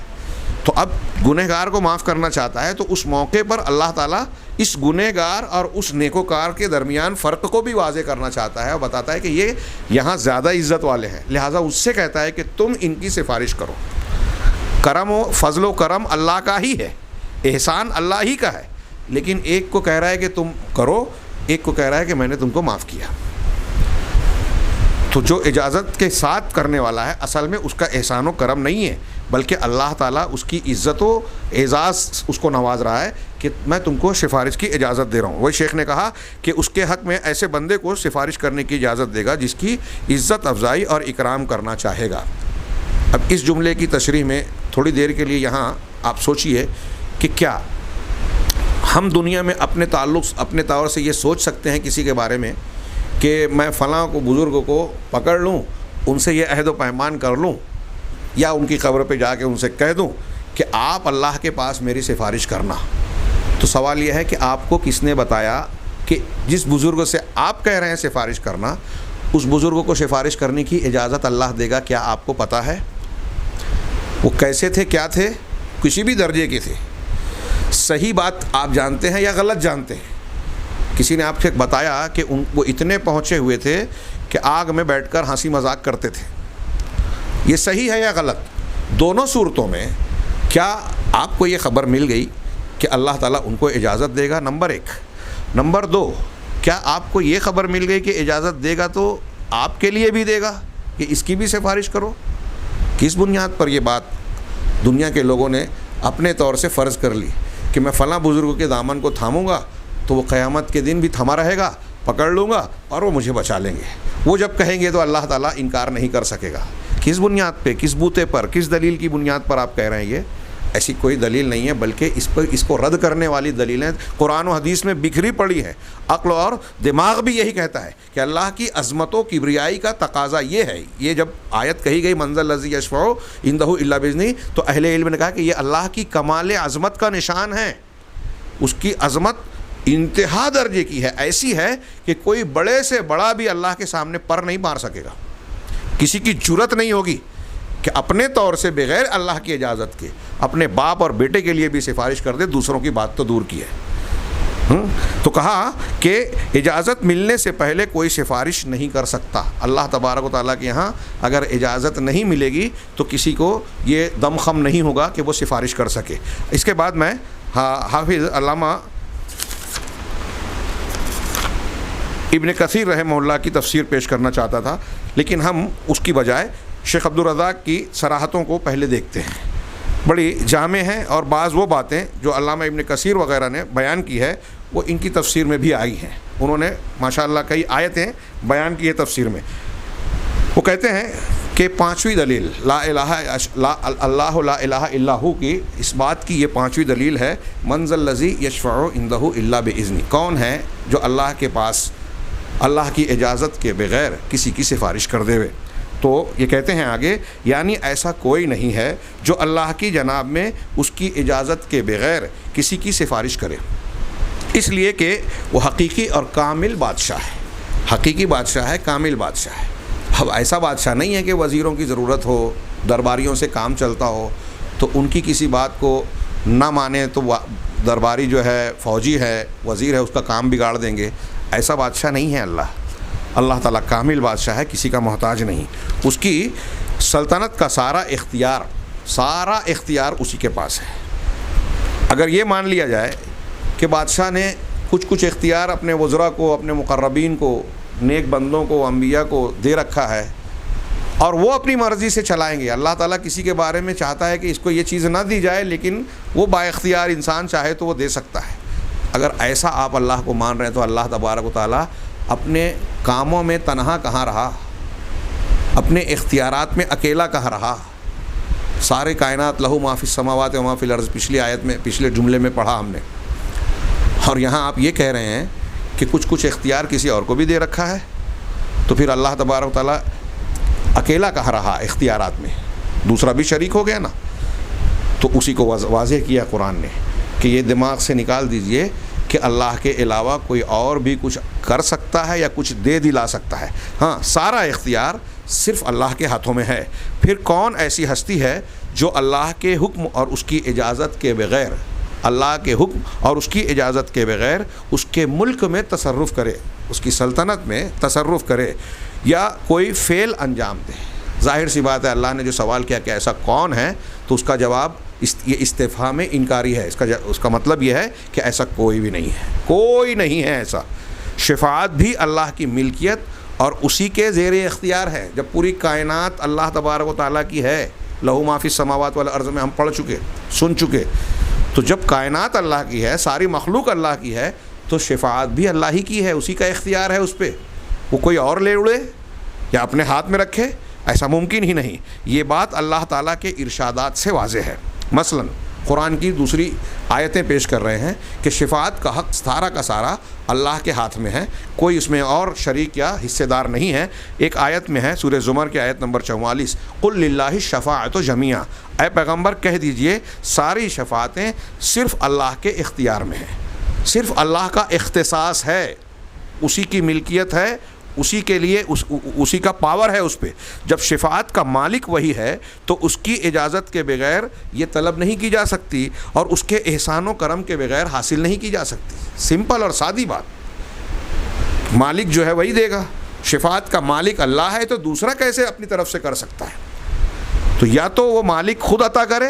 تو اب گنہگار کو معاف کرنا چاہتا ہے تو اس موقع پر اللہ تعالیٰ اس گنہگار اور اس نیکوکار کے درمیان فرق کو بھی واضح کرنا چاہتا ہے اور بتاتا ہے کہ یہ یہاں زیادہ عزت والے ہیں، لہٰذا اس سے کہتا ہے کہ تم ان کی سفارش کرو۔ کرم و فضل و کرم اللہ کا ہی ہے، احسان اللہ ہی کا ہے، لیکن ایک کو کہہ رہا ہے کہ تم کرو، ایک کو کہہ رہا ہے کہ میں نے تم کو معاف کیا۔ تو جو اجازت کے ساتھ کرنے والا ہے اصل میں اس کا احسان و کرم نہیں ہے، بلکہ اللہ تعالیٰ اس کی عزت و اعزاز اس کو نواز رہا ہے کہ میں تم کو سفارش کی اجازت دے رہا ہوں۔ وہی شیخ نے کہا کہ اس کے حق میں ایسے بندے کو سفارش کرنے کی اجازت دے گا جس کی عزت افزائی اور اکرام کرنا چاہے گا۔ اب اس جملے کی تشریح میں تھوڑی دیر کے لیے یہاں آپ سوچئے کہ کیا ہم دنیا میں اپنے تعلق اپنے طور سے یہ سوچ سکتے ہیں کسی کے بارے میں کہ میں فلاں کو بزرگ کو پکڑ لوں، ان سے یہ عہد و پیمان کر لوں، یا ان کی قبر پہ جا کے ان سے کہہ دوں کہ آپ اللہ کے پاس میری سفارش کرنا؟ تو سوال یہ ہے کہ آپ کو کس نے بتایا کہ جس بزرگ سے آپ کہہ رہے ہیں سفارش کرنا، اس بزرگ کو سفارش کرنے کی اجازت اللہ دے گا؟ کیا آپ کو پتہ ہے وہ کیسے تھے، کیا تھے، کسی بھی درجے کے تھے؟ صحیح بات آپ جانتے ہیں یا غلط جانتے ہیں؟ کسی نے آپ سے بتایا کہ وہ اتنے پہنچے ہوئے تھے کہ آگ میں بیٹھ کر ہنسی مذاق کرتے تھے، یہ صحیح ہے یا غلط؟ دونوں صورتوں میں کیا آپ کو یہ خبر مل گئی کہ اللہ تعالیٰ ان کو اجازت دے گا؟ نمبر ایک۔ نمبر دو، کیا آپ کو یہ خبر مل گئی کہ اجازت دے گا تو آپ کے لیے بھی دے گا کہ اس کی بھی سفارش کرو؟ کس بنیاد پر یہ بات دنیا کے لوگوں نے اپنے طور سے فرض کر لی کہ میں فلاں بزرگ کے دامن کو تھاموں گا تو وہ قیامت کے دن بھی تھما رہے گا، پکڑ لوں گا اور وہ مجھے بچا لیں گے؟ وہ جب کہیں گے تو اللہ تعالیٰ انکار نہیں کر سکے گا۔ کس بنیاد پہ، کس بوتے پر، کس دلیل کی بنیاد پر آپ کہہ رہے ہیں؟ یہ ایسی کوئی دلیل نہیں ہے، بلکہ اس کو رد کرنے والی دلیلیں قرآن و حدیث میں بکھری پڑی ہیں۔ عقل اور دماغ بھی یہی کہتا ہے کہ اللہ کی عظمت و کبریائی کا تقاضا یہ ہے۔ یہ جب آیت کہی گئی من ذا الذی یشفع عندہ الا باذنہ، تو اہل علم نے کہا کہ یہ اللہ کی کمال عظمت کا نشان ہے۔ اس کی عظمت انتہا درجے کی ہے، ایسی ہے کہ کوئی بڑے سے بڑا بھی اللہ کے سامنے پر نہیں مار سکے گا۔ کسی کی جرت نہیں ہوگی کہ اپنے طور سے بغیر اللہ کی اجازت کے اپنے باپ اور بیٹے کے لیے بھی سفارش کر دے، دوسروں کی بات تو دور کی ہے۔ تو کہا کہ اجازت ملنے سے پہلے کوئی سفارش نہیں کر سکتا۔ اللہ تبارک و تعالیٰ کے یہاں اگر اجازت نہیں ملے گی تو کسی کو یہ دم خم نہیں ہوگا کہ وہ سفارش کر سکے۔ اس کے بعد میں حافظ علامہ ابن کثیر رحمہ اللہ کی تفسیر پیش کرنا چاہتا تھا، لیکن ہم اس کی بجائے شیخ عبدالرزاق کی صراحتوں کو پہلے دیکھتے ہیں۔ بڑی جامع ہیں اور بعض وہ باتیں جو علامہ ابن کثیر وغیرہ نے بیان کی ہے وہ ان کی تفسیر میں بھی آئی ہیں۔ انہوں نے ماشاءاللہ کئی آیتیں بیان کی ہے تفسیر میں۔ وہ کہتے ہیں کہ پانچویں دلیل اللہ لا الہ الا ہو کی، اس بات کی یہ پانچویں دلیل ہے من ذا الذی یشفع عندہ الا باذنہ، کون ہے جو اللہ کے پاس اللہ کی اجازت کے بغیر کسی کی سفارش کر دے ہوئے۔ تو یہ کہتے ہیں آگے، یعنی ایسا کوئی نہیں ہے جو اللہ کی جناب میں اس کی اجازت کے بغیر کسی کی سفارش کرے، اس لیے کہ وہ حقیقی اور کامل بادشاہ ہے۔ حقیقی بادشاہ ہے، کامل بادشاہ ہے۔ اب ایسا بادشاہ نہیں ہے کہ وزیروں کی ضرورت ہو، درباریوں سے کام چلتا ہو تو ان کی کسی بات کو نہ مانے تو درباری جو ہے، فوجی ہے، وزیر ہے، اس کا کام بگاڑ دیں گے۔ ایسا بادشاہ نہیں ہے اللہ۔ اللہ تعالیٰ کامل بادشاہ ہے، کسی کا محتاج نہیں۔ اس کی سلطنت کا سارا اختیار اسی کے پاس ہے۔ اگر یہ مان لیا جائے کہ بادشاہ نے کچھ اختیار اپنے وزراء کو، اپنے مقربین کو، نیک بندوں کو، انبیاء کو دے رکھا ہے اور وہ اپنی مرضی سے چلائیں گے، اللہ تعالیٰ کسی کے بارے میں چاہتا ہے کہ اس کو یہ چیز نہ دی جائے لیکن وہ با اختیار انسان چاہے تو وہ دے سکتا ہے۔ اگر ایسا آپ اللہ کو مان رہے ہیں تو اللہ تبارک و تعالیٰ اپنے کاموں میں تنہا کہاں رہا، اپنے اختیارات میں اکیلا کہاں رہا؟ سارے کائنات لہو ما فی السماوات و ما فی الارض پچھلی آیت میں، پچھلے جملے میں پڑھا ہم نے، اور یہاں آپ یہ کہہ رہے ہیں کہ کچھ اختیار کسی اور کو بھی دے رکھا ہے، تو پھر اللہ تبارک و تعالیٰ اکیلا کہاں رہا اختیارات میں؟ دوسرا بھی شریک ہو گیا نا۔ تو اسی کو واضح کیا قرآن نے کہ یہ دماغ سے نکال دیجئے کہ اللہ کے علاوہ کوئی اور بھی کچھ کر سکتا ہے یا کچھ دے دلا سکتا ہے۔ ہاں، سارا اختیار صرف اللہ کے ہاتھوں میں ہے۔ پھر کون ایسی ہستی ہے جو اللہ کے حکم اور اس کی اجازت کے بغیر، اللہ کے حکم اور اس کی اجازت کے بغیر اس کے ملک میں تصرف کرے، اس کی سلطنت میں تصرف کرے یا کوئی فعل انجام دے؟ ظاہر سی بات ہے، اللہ نے جو سوال کیا کہ ایسا کون ہے، تو اس کا جواب یہ استفہام انکاری ہے، اس کا مطلب یہ ہے کہ ایسا کوئی بھی نہیں ہے، کوئی نہیں ہے ایسا۔ شفاعت بھی اللہ کی ملکیت اور اسی کے زیر اختیار ہے۔ جب پوری کائنات اللہ تبارک و تعالیٰ کی ہے، لہو ما فی السماوات والارض میں ہم پڑھ چکے، سن چکے، تو جب کائنات اللہ کی ہے، ساری مخلوق اللہ کی ہے، تو شفاعت بھی اللہ ہی کی ہے، اسی کا اختیار ہے اس پہ۔ وہ کوئی اور لے اڑے یا اپنے ہاتھ میں رکھے، ایسا ممکن ہی نہیں۔ یہ بات اللہ تعالیٰ کے ارشادات سے واضح ہے۔ مثلا قرآن کی دوسری آیتیں پیش کر رہے ہیں کہ شفاعت کا حق سارا کا سارا اللہ کے ہاتھ میں ہے، کوئی اس میں اور شریک یا حصے دار نہیں ہے۔ ایک آیت میں ہے سورہ زمر کی آیت نمبر 44، قل للہ الشفاعۃ جمیعا، اے پیغمبر کہہ دیجئے ساری شفاعتیں صرف اللہ کے اختیار میں ہیں، صرف اللہ کا اختصاص ہے، اسی کی ملکیت ہے، اسی کے لیے اسی کا پاور ہے اس پہ۔ جب شفاعت کا مالک وہی ہے تو اس کی اجازت کے بغیر یہ طلب نہیں کی جا سکتی، اور اس کے احسان و کرم کے بغیر حاصل نہیں کی جا سکتی۔ سمپل اور سادی بات۔ مالک جو ہے وہی دے گا۔ شفاعت کا مالک اللہ ہے تو دوسرا کیسے اپنی طرف سے کر سکتا ہے؟ تو یا تو وہ مالک خود عطا کرے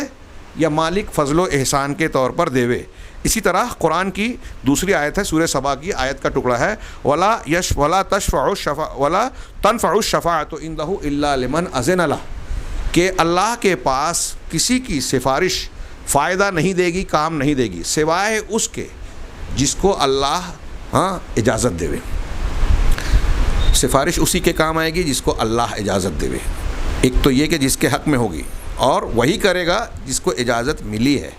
یا مالک فضل و احسان کے طور پر دیوے۔ اسی طرح قرآن کی دوسری آیت ہے، سورہ سبا کی آیت کا ٹکڑا ہے، ولا تنفع الشفاعۃ عندہ الا لمن اذن لہ، کہ اللہ کے پاس کسی کی سفارش فائدہ نہیں دے گی، کام نہیں دے گی، سوائے اس کے جس کو اللہ اجازت دے۔ سفارش اسی کے کام آئے گی جس کو اللہ اجازت دے۔ ایک تو یہ کہ جس کے حق میں ہوگی، اور وہی کرے گا جس کو اجازت ملی ہے۔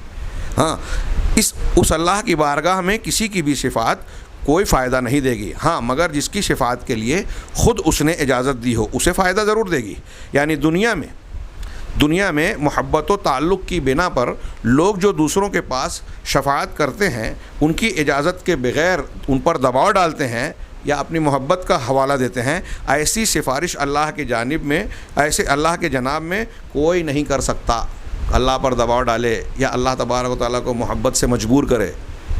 اس اللہ کی بارگاہ میں کسی کی بھی شفاعت کوئی فائدہ نہیں دے گی، مگر جس کی شفاعت کے لیے خود اس نے اجازت دی ہو اسے فائدہ ضرور دے گی۔ یعنی دنیا میں محبت و تعلق کی بنا پر لوگ جو دوسروں کے پاس شفاعت کرتے ہیں، ان کی اجازت کے بغیر ان پر دباؤ ڈالتے ہیں یا اپنی محبت کا حوالہ دیتے ہیں، ایسی سفارش اللہ کی جانب میں، ایسے اللہ کے جناب میں کوئی نہیں کر سکتا۔ اللہ پر دباؤ ڈالے یا اللہ تبارک و تعالیٰ کو محبت سے مجبور کرے،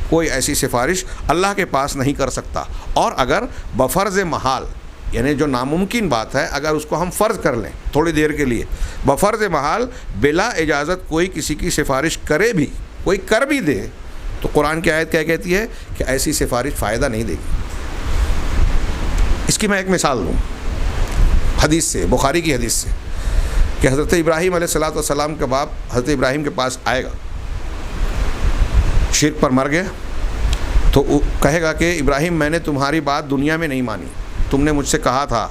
کوئی ایسی سفارش اللہ کے پاس نہیں کر سکتا۔ اور اگر بفرض محال، یعنی جو ناممکن بات ہے، اگر اس کو ہم فرض کر لیں تھوڑی دیر کے لیے، بفرض محال بلا اجازت کوئی کسی کی سفارش کرے بھی، کوئی کر بھی دے، تو قرآن کی آیت کیا کہتی ہے کہ ایسی سفارش فائدہ نہیں دے گی۔ اس کی میں ایک مثال دوں حدیث سے، بخاری کی حدیث سے، کہ حضرت ابراہیم علیہ السلام کا باپ حضرت ابراہیم کے پاس آئے گا، شرک پر مر گیا، تو کہے گا کہ ابراہیم میں نے تمہاری بات دنیا میں نہیں مانی، تم نے مجھ سے کہا تھا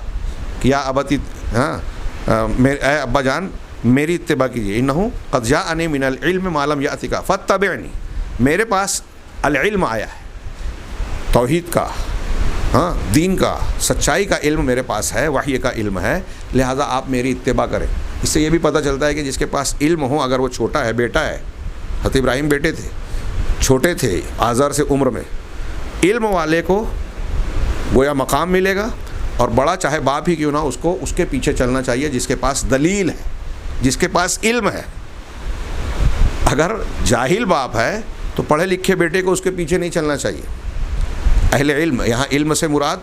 کہ یا ابتی، اے ابا جان میری اتباع کیجیے، انہ قد جاءنی من العلم ما لم یأتک فاتبعنی، میرے پاس العلم آیا ہے، توحید کا، دین کا، سچائی کا علم میرے پاس ہے، وحی کا علم ہے، لہٰذا آپ میری اتباع کریں۔ اس سے یہ بھی پتہ چلتا ہے کہ جس کے پاس علم ہو، اگر وہ چھوٹا ہے، بیٹا ہے، حضرت ابراہیم بیٹے تھے، چھوٹے تھے آزر سے عمر میں، علم والے کو گویا مقام ملے گا، اور بڑا چاہے باپ ہی کیوں نہ، اس کو اس کے پیچھے چلنا چاہیے جس کے پاس دلیل ہے، جس کے پاس علم ہے۔ اگر جاہل باپ ہے تو پڑھے لکھے بیٹے کو اس کے پیچھے نہیں چلنا چاہیے۔ اہل علم، یہاں علم سے مراد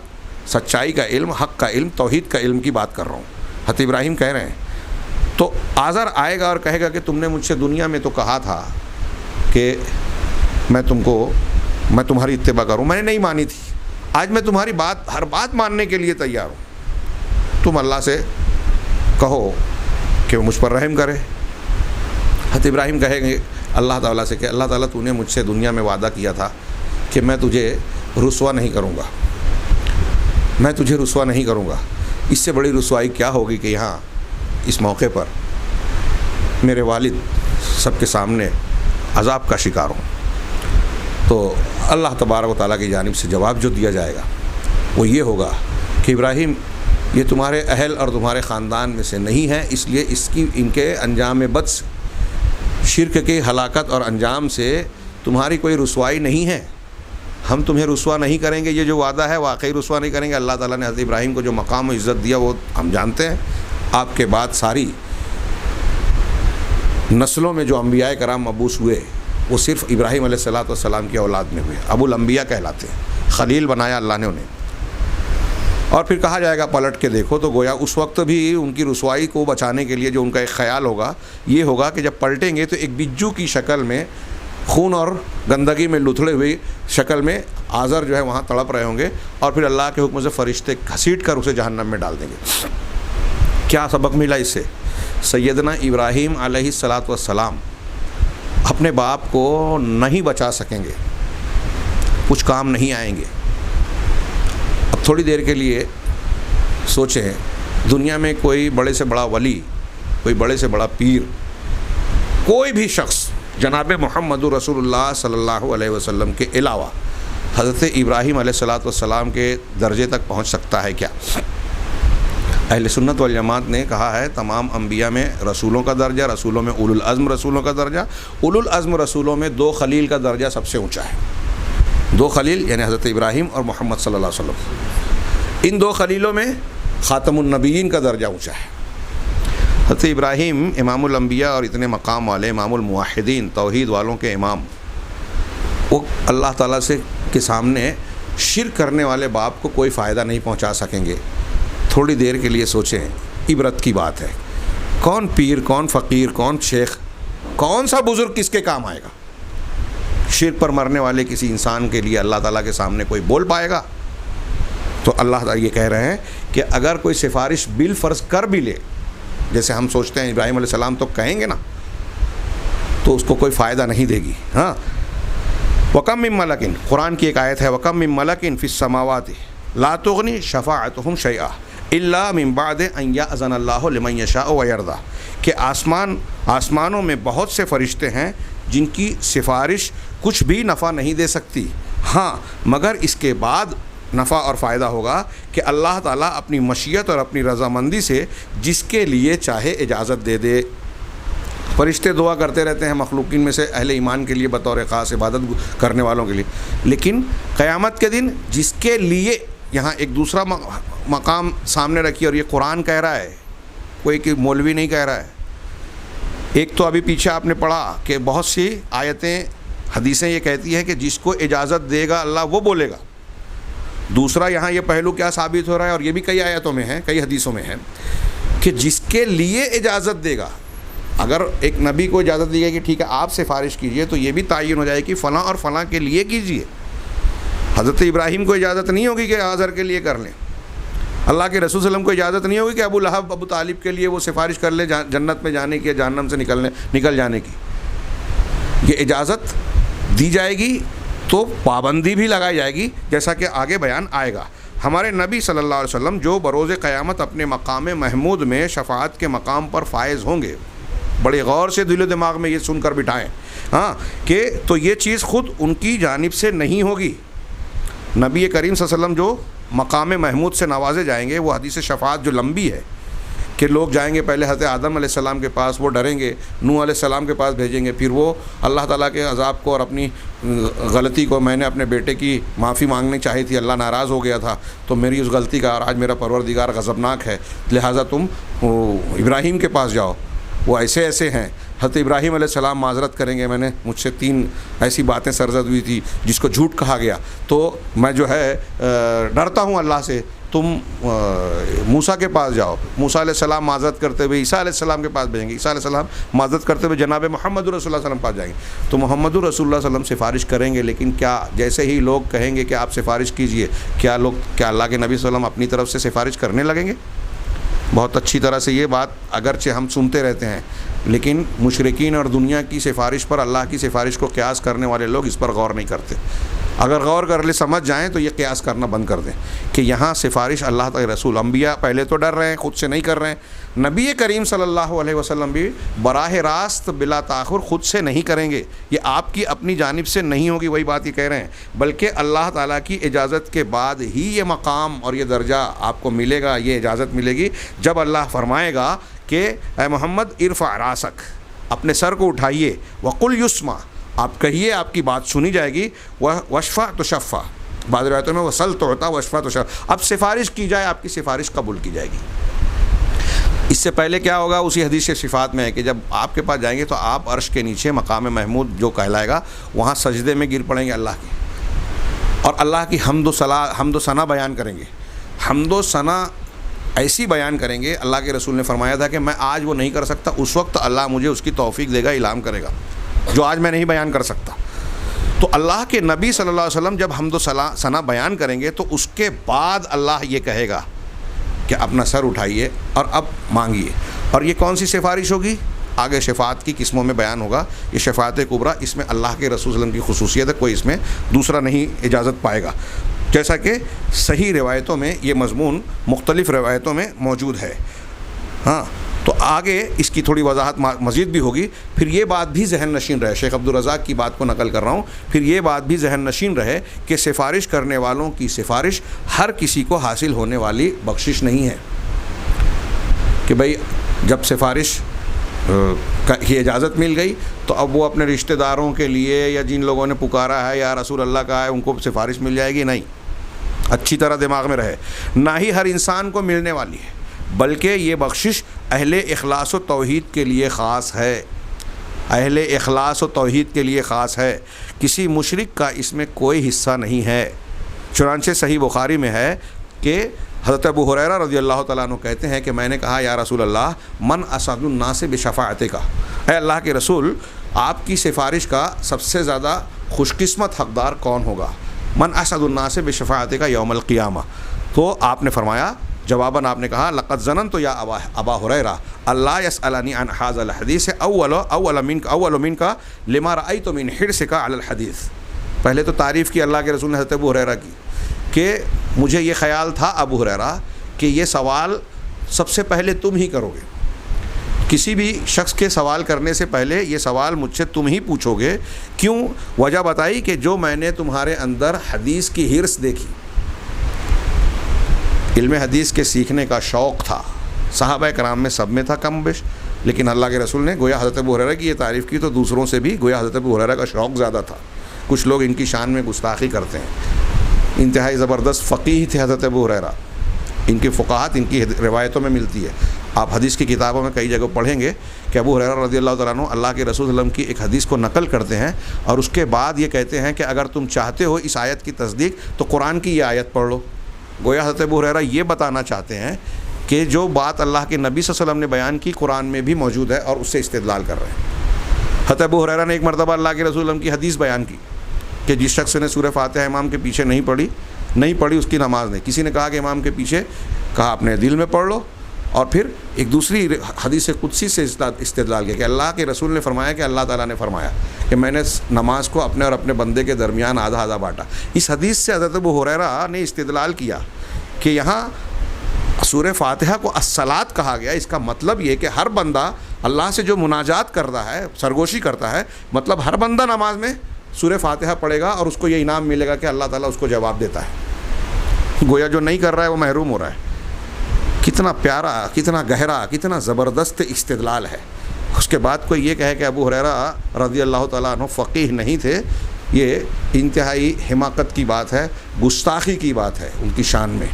سچائی کا علم، حق کا علم، توحید کا علم کی بات کر رہا ہوں۔ حضرت ابراہیم کہہ رہے ہیں، تو آزر آئے گا اور کہے گا کہ تم نے مجھ سے دنیا میں تو کہا تھا کہ میں تمہاری اتباع کروں، میں نے نہیں مانی تھی، آج میں تمہاری بات، ہر بات ماننے کے لیے تیار ہوں، تم اللہ سے کہو کہ وہ مجھ پر رحم کرے۔ حضرت ابراہیم کہیں گے اللہ تعالیٰ سے کہ اللہ تعالیٰ تو نے مجھ سے دنیا میں وعدہ کیا تھا کہ میں تجھے رسوا نہیں کروں گا، میں تجھے رسوا نہیں کروں گا، اس سے بڑی رسوائی کیا ہوگی کہ یہاں اس موقع پر میرے والد سب کے سامنے عذاب کا شکار ہوں۔ تو اللہ تبارک و تعالیٰ کی جانب سے جواب جو دیا جائے گا وہ یہ ہوگا کہ ابراہیم یہ تمہارے اہل اور تمہارے خاندان میں سے نہیں ہے، اس لیے ان کے انجام بد سے، شرک کے ہلاکت اور انجام سے تمہاری کوئی رسوائی نہیں ہے، ہم تمہیں رسوا نہیں کریں گے، یہ جو وعدہ ہے واقعی رسوا نہیں کریں گے۔ اللہ تعالیٰ نے حضرت ابراہیم کو جو مقام و عزت دیا وہ ہم جانتے ہیں۔ آپ کے بعد ساری نسلوں میں جو انبیاء کرام مبعوث ہوئے وہ صرف ابراہیم علیہ السلام کی اولاد میں ہوئے، ابو الانبیاء کہلاتے ہیں، خلیل بنایا اللہ نے انہیں۔ اور پھر کہا جائے گا پلٹ کے دیکھو، تو گویا اس وقت بھی ان کی رسوائی کو بچانے کے لیے جو ان کا ایک خیال ہوگا یہ ہوگا کہ جب پلٹیں گے تو ایک بجو کی شکل میں، خون اور گندگی میں لتھڑے ہوئی شکل میں آزر جو ہے وہاں تڑپ رہے ہوں گے، اور پھر اللہ کے حکم سے فرشتے گھسیٹ کر اسے جہنم میں ڈال دیں گے۔ کیا سبق ملا اس سے؟ سیدنا ابراہیم علیہ الصلاۃ والسلام اپنے باپ کو نہیں بچا سکیں گے، کچھ کام نہیں آئیں گے۔ اب تھوڑی دیر کے لیے سوچیں، دنیا میں کوئی بڑے سے بڑا ولی، کوئی بڑے سے بڑا پیر، کوئی بھی شخص جناب محمد رسول اللہ صلی اللہ علیہ وسلم کے علاوہ حضرت ابراہیم علیہ الصلاۃ والسلام کے درجے تک پہنچ سکتا ہے کیا؟ اہل سنت والجماعت نے کہا ہے تمام انبیاء میں رسولوں کا درجہ، رسولوں میں اولو العزم رسولوں کا درجہ، اولو العزم رسولوں میں 2 خلیل کا درجہ سب سے اونچا ہے۔ 2 خلیل یعنی حضرت ابراہیم اور محمد صلی اللہ علیہ وسلم، ان 2 خلیلوں میں خاتم النبیین کا درجہ اونچا ہے۔ حضرت ابراہیم امام الانبیاء اور اتنے مقام والے، امام الموحدین، توحید والوں کے امام، وہ اللہ تعالیٰ کے سامنے شرک کرنے والے باپ کو کوئی فائدہ نہیں پہنچا سکیں گے۔ تھوڑی دیر کے لیے سوچیں، عبرت کی بات ہے، کون پیر، کون فقیر، کون شیخ، کون سا بزرگ کس کے کام آئے گا؟ شرک پر مرنے والے کسی انسان کے لیے اللہ تعالیٰ کے سامنے کوئی بول پائے گا؟ تو اللہ تعالیٰ یہ کہہ رہے ہیں کہ اگر کوئی سفارش بالفرض کر بھی لے، جیسے ہم سوچتے ہیں ابراہیم علیہ السلام تو کہیں گے نا، تو اس کو کوئی فائدہ نہیں دے گی۔ ہاں، وَكَمْ مِن مَلَكٍ، قرآن کی ایک آیت ہے، وَكَمْ مِن مَلَكٍ فِي السَّمَاوَاتِ لَا تُغْنِ شَفَاعَتُهُمْ شَيْئًا إِلَّا مِن بَعْدِ أَن يَأْذَنَ اللَّهُ لِمَن يَشَاءُ وَيَرْضَىٰ، کہ آسمانوں میں بہت سے فرشتے ہیں جن کی سفارش کچھ بھی نفع نہیں دے سکتی، ہاں مگر اس کے بعد نفع اور فائدہ ہوگا کہ اللہ تعالیٰ اپنی مشیت اور اپنی رضامندی سے جس کے لیے چاہے اجازت دے دے۔ فرشتے دعا کرتے رہتے ہیں مخلوقین میں سے اہل ایمان کے لیے بطور خاص عبادت کرنے والوں کے لیے، لیکن قیامت کے دن جس کے لیے، یہاں ایک دوسرا مقام سامنے رکھی، اور یہ قرآن کہہ رہا ہے، کوئی کہ مولوی نہیں کہہ رہا ہے۔ ایک تو ابھی پیچھے آپ نے پڑھا کہ بہت سی آیتیں، حدیثیں یہ کہتی ہے کہ جس کو اجازت دے گا اللہ وہ بولے گا۔ دوسرا یہاں یہ پہلو کیا ثابت ہو رہا ہے، اور یہ بھی کئی آیتوں میں ہے، کئی حدیثوں میں ہے، کہ جس کے لیے اجازت دے گا، اگر ایک نبی کو اجازت دی گئی کہ ٹھیک ہے آپ سفارش کیجئے، تو یہ بھی تعین ہو جائے کہ فلاں اور فلاں کے لیے کیجئے۔ حضرت ابراہیم کو اجازت نہیں ہوگی کہ آزر کے لیے کر لیں، اللہ کے رسول صلی اللہ علیہ وسلم کو اجازت نہیں ہوگی کہ ابو لہب، ابو طالب کے لیے وہ سفارش کر لیں جنت میں جانے کی یا جہنم سے نکل جانے کی۔ یہ اجازت دی جائے گی تو پابندی بھی لگائی جائے گی، جیسا کہ آگے بیان آئے گا۔ ہمارے نبی صلی اللہ علیہ وسلم جو بروز قیامت اپنے مقام محمود میں شفاعت کے مقام پر فائز ہوں گے، بڑے غور سے دل و دماغ میں یہ سن کر بٹھائیں، ہاں، کہ تو یہ چیز خود ان کی جانب سے نہیں ہوگی۔ نبی کریم صلی اللہ علیہ وسلم جو مقام محمود سے نوازے جائیں گے، وہ حدیث شفاعت جو لمبی ہے کہ لوگ جائیں گے پہلے حضرت آدم علیہ السلام کے پاس، وہ ڈریں گے، نوح علیہ السلام کے پاس بھیجیں گے، پھر وہ اللہ تعالیٰ کے عذاب کو اور اپنی غلطی کو، میں نے اپنے بیٹے کی معافی مانگنی چاہی تھی، اللہ ناراض ہو گیا تھا، تو میری اس غلطی کا اور آج میرا پروردگار غضبناک ہے، لہٰذا تم ابراہیم کے پاس جاؤ، وہ ایسے ایسے ہیں۔ حضرت ابراہیم علیہ السلام معذرت کریں گے، میں نے مجھ سے 3 ایسی باتیں سرزد ہوئی تھی جس کو جھوٹ کہا گیا، تو میں جو ہے ڈرتا ہوں اللہ سے، تم موسیٰ کے پاس جاؤ۔ موسیٰ علیہ السلام معذرت کرتے ہوئے عیسیٰ علیہ السلام کے پاس بھیجیں گے، عیسیٰ علیہ السلام معذرت کرتے ہوئے جناب محمد رسول اللہ صلی اللہ علیہ وسلم پاس جائیں گے، تو محمد رسول اللہ صلی اللہ علیہ وسلم سفارش کریں گے، لیکن کیا جیسے ہی لوگ کہیں گے کہ آپ سفارش کیجئے، کیا اللہ کے نبی صلی اللہ علیہ وسلم اپنی طرف سے سفارش کرنے لگیں گے؟ بہت اچھی طرح سے یہ بات اگرچہ ہم سنتے رہتے ہیں، لیکن مشرکین اور دنیا کی سفارش پر اللہ کی سفارش کو قیاس کرنے والے لوگ اس پر غور نہیں کرتے۔ اگر غور کر لے سمجھ جائیں تو یہ قیاس کرنا بند کر دیں کہ یہاں سفارش اللہ تعالی رسول، انبیاء پہلے تو ڈر رہے ہیں، خود سے نہیں کر رہے ہیں، نبی کریم صلی اللہ علیہ وسلم بھی براہ راست بلا تاخر خود سے نہیں کریں گے، یہ آپ کی اپنی جانب سے نہیں ہوگی، وہی بات یہ کہہ رہے ہیں، بلکہ اللہ تعالیٰ کی اجازت کے بعد ہی یہ مقام اور یہ درجہ آپ کو ملے گا، یہ اجازت ملے گی جب اللہ فرمائے گا کہ اے محمد ارفع راسک، اپنے سر کو اٹھائیے، وقل یسمع، آپ کہیے آپ کی بات سنی جائے گی، وشفع تشفع، بعض روایتوں میں وصل تعطیٰ وشفع تشفع، اب سفارش کی جائے، آپ کی سفارش قبول کی جائے گی۔ اس سے پہلے کیا ہوگا، اسی حدیث صفات میں ہے کہ جب آپ کے پاس جائیں گے تو آپ عرش کے نیچے مقام محمود جو کہلائے گا وہاں سجدے میں گر پڑیں گے اللہ کے، اور اللہ کی حمد و ثنا بیان کریں گے، حمد و ثنا ایسی بیان کریں گے. اللہ کے رسول نے فرمایا تھا کہ میں آج وہ نہیں کر سکتا, اس وقت اللہ مجھے اس کی توفیق دے گا, الہام کرے گا, جو آج میں نہیں بیان کر سکتا. تو اللہ کے نبی صلی اللہ علیہ وسلم جب حمد و ثنا بیان کریں گے تو اس کے بعد اللہ یہ کہے گا کہ اپنا سر اٹھائیے اور اب مانگیے. اور یہ کون سی سفارش ہوگی؟ آگے شفاعت کی قسموں میں بیان ہوگا. یہ شفاعت کبریٰ, اس میں اللہ کے رسول صلی اللہ علیہ وسلم کی خصوصیت ہے, کوئی اس میں دوسرا نہیں اجازت پائے گا. جیسا کہ صحیح روایتوں میں یہ مضمون مختلف روایتوں میں موجود ہے. ہاں, تو آگے اس کی تھوڑی وضاحت مزید بھی ہوگی. پھر یہ بات بھی ذہن نشین رہے, شیخ عبدالرزاق کی بات کو نقل کر رہا ہوں, پھر یہ بات بھی ذہن نشین رہے کہ سفارش کرنے والوں کی سفارش ہر کسی کو حاصل ہونے والی بخشش نہیں ہے. کہ بھئی جب سفارش کی اجازت مل گئی تو اب وہ اپنے رشتہ داروں کے لیے یا جن لوگوں نے پکارا ہے یا رسول اللہ کا ہے ان کو سفارش مل جائے گی, نہیں. اچھی طرح دماغ میں رہے, نہ ہی ہر انسان کو ملنے والی ہے, بلکہ یہ بخشش اہل اخلاص و توحید کے لیے خاص ہے. اہل اخلاص و توحید کے لیے خاص ہے, کسی مشرک کا اس میں کوئی حصہ نہیں ہے. چنانچہ صحیح بخاری میں ہے کہ حضرت ابو ہریرہ رضی اللہ تعالیٰ عنہ کہتے ہیں کہ میں نے کہا یا رسول اللہ من اسعد الناس بشفاعتک, اے اللہ کے رسول آپ کی سفارش کا سب سے زیادہ خوش قسمت حقدار کون ہوگا؟ من اسعد الناس بشفاعتک یوم القیامہ. تو آپ نے فرمایا, جواباً آپ نے کہا لقد ظننت یا ابا ہریرہ اللہ یسألنی عن ھذا الحدیث اول منک لما رأیت من حرصک علی الحدیث. پہلے تو تعریف کی اللہ کے رسول نے حضرت ابو ہریرہ کی کہ مجھے یہ خیال تھا ابو ہریرہ کہ یہ سوال سب سے پہلے تم ہی کرو گے, کسی بھی شخص کے سوال کرنے سے پہلے یہ سوال مجھ سے تم ہی پوچھو گے. کیوں؟ وجہ بتائی کہ جو میں نے تمہارے اندر حدیث کی حرص دیکھی, علم حدیث کے سیکھنے کا شوق تھا, صحابہ کرام میں سب میں تھا کم بیش, لیکن اللہ کے رسول نے گویا حضرت ابو ہریرہ کی یہ تعریف کی تو دوسروں سے بھی گویا حضرت ابو ہریرہ کا شوق زیادہ تھا. کچھ لوگ ان کی شان میں گستاخی کرتے ہیں. انتہائی زبردست فقیہ تھے حضرت ابو ہریرہ, ان کی فقاہت ان کی روایتوں میں ملتی ہے. آپ حدیث کی کتابوں میں کئی جگہ پڑھیں گے کہ ابو ہریرہ رضی اللہ تعالیٰ عنہ اللہ کے رسول صلی اللہ علیہ وسلم کی ایک حدیث کو نقل کرتے ہیں اور اس کے بعد یہ کہتے ہیں کہ اگر تم چاہتے ہو اس آیت کی تصدیق تو قرآن کی یہ آیت پڑھ لو. گویا حضرت ابو ہریرہ یہ بتانا چاہتے ہیں کہ جو بات اللہ کے نبی صلی اللہ علیہ وسلم نے بیان کی قرآن میں بھی موجود ہے اور اس سے استدلال کر رہے ہیں. حضرت ابو ہریرہ نے ایک مرتبہ اللہ کے رسول صلی اللہ علیہ وسلم کی حدیث بیان کی کہ جس شخص نے سورہ فاتحہ امام کے پیچھے نہیں پڑھی اس کی نماز نہیں. کسی نے کہا کہ امام کے پیچھے, کہا اپنے دل میں پڑھ لو, اور پھر ایک دوسری حدیث قدسی سے استدلال کیا کہ اللہ کے رسول نے فرمایا کہ اللہ تعالیٰ نے فرمایا کہ میں نے نماز کو اپنے اور اپنے بندے کے درمیان آدھا آدھا بانٹا. اس حدیث سے حضرت ابو ہریرہ نے استدلال کیا کہ یہاں سورہ فاتحہ کو الصلاۃ کہا گیا, اس کا مطلب یہ کہ ہر بندہ اللہ سے جو مناجات کرتا ہے, سرگوشی کرتا ہے, مطلب ہر بندہ نماز میں سورہ فاتحہ پڑھے گا اور اس کو یہ انعام ملے گا کہ اللہ تعالیٰ اس کو جواب دیتا ہے. گویا جو نہیں کر رہا ہے وہ محروم ہو رہا ہے. کتنا پیارا, کتنا گہرا, کتنا زبردست استدلال ہے. اس کے بعد کوئی یہ کہے کہ ابو ہریرہ رضی اللہ تعالیٰ عنہ فقیہ نہیں تھے, یہ انتہائی حماقت کی بات ہے, گستاخی کی بات ہے ان کی شان میں.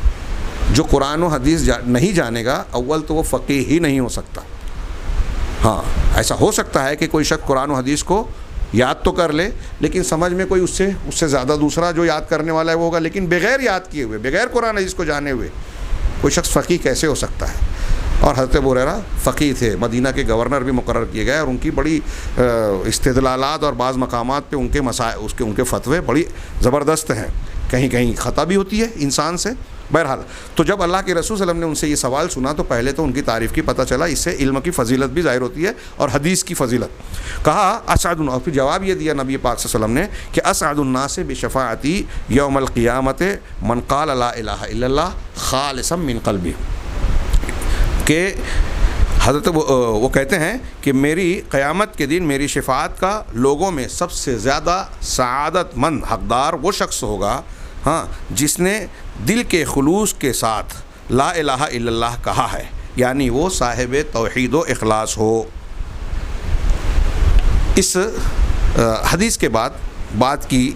جو قرآن و حدیث نہیں جانے گا اول تو وہ فقیہ ہی نہیں ہو سکتا. ہاں, ایسا ہو سکتا ہے کہ کوئی شخص قرآن و حدیث کو یاد تو کر لے لیکن سمجھ میں کوئی اس سے زیادہ دوسرا جو یاد کرنے والا ہے وہ ہوگا, لیکن بغیر یاد کیے ہوئے, بغیر قرآن حدیث کو جانے ہوئے کوئی شخص فقیہ کیسے ہو سکتا ہے؟ اور حضرت ابو ہریرہ فقیہ تھے, مدینہ کے گورنر بھی مقرر کیے گئے اور ان کی بڑی استدلالات اور بعض مقامات پہ ان کے مسائل ان کے فتوے بڑی زبردست ہیں. کہیں کہیں خطا بھی ہوتی ہے انسان سے. بہرحال تو جب اللہ کے رسول صلی اللہ علیہ وسلم نے ان سے یہ سوال سنا تو پہلے تو ان کی تعریف کی پتہ چلا, اس سے علم کی فضیلت بھی ظاہر ہوتی ہے اور حدیث کی فضیلت. کہا اسعد, اور پھر جواب یہ دیا نبی پاک صلی اللہ علیہ وسلم نے کہ اسعد الناس بشفاعتی یوم القیامت من قال لا الہ الا اللہ خالصا من قلبہ. کہ حضرت وہ کہتے ہیں کہ میری قیامت کے دن میری شفاعت کا لوگوں میں سب سے زیادہ سعادت مند حقدار وہ شخص ہوگا, ہاں, جس نے دل کے خلوص کے ساتھ لا الہ الا اللہ کہا ہے, یعنی وہ صاحب توحید و اخلاص ہو. اس حدیث کے بعد بات کی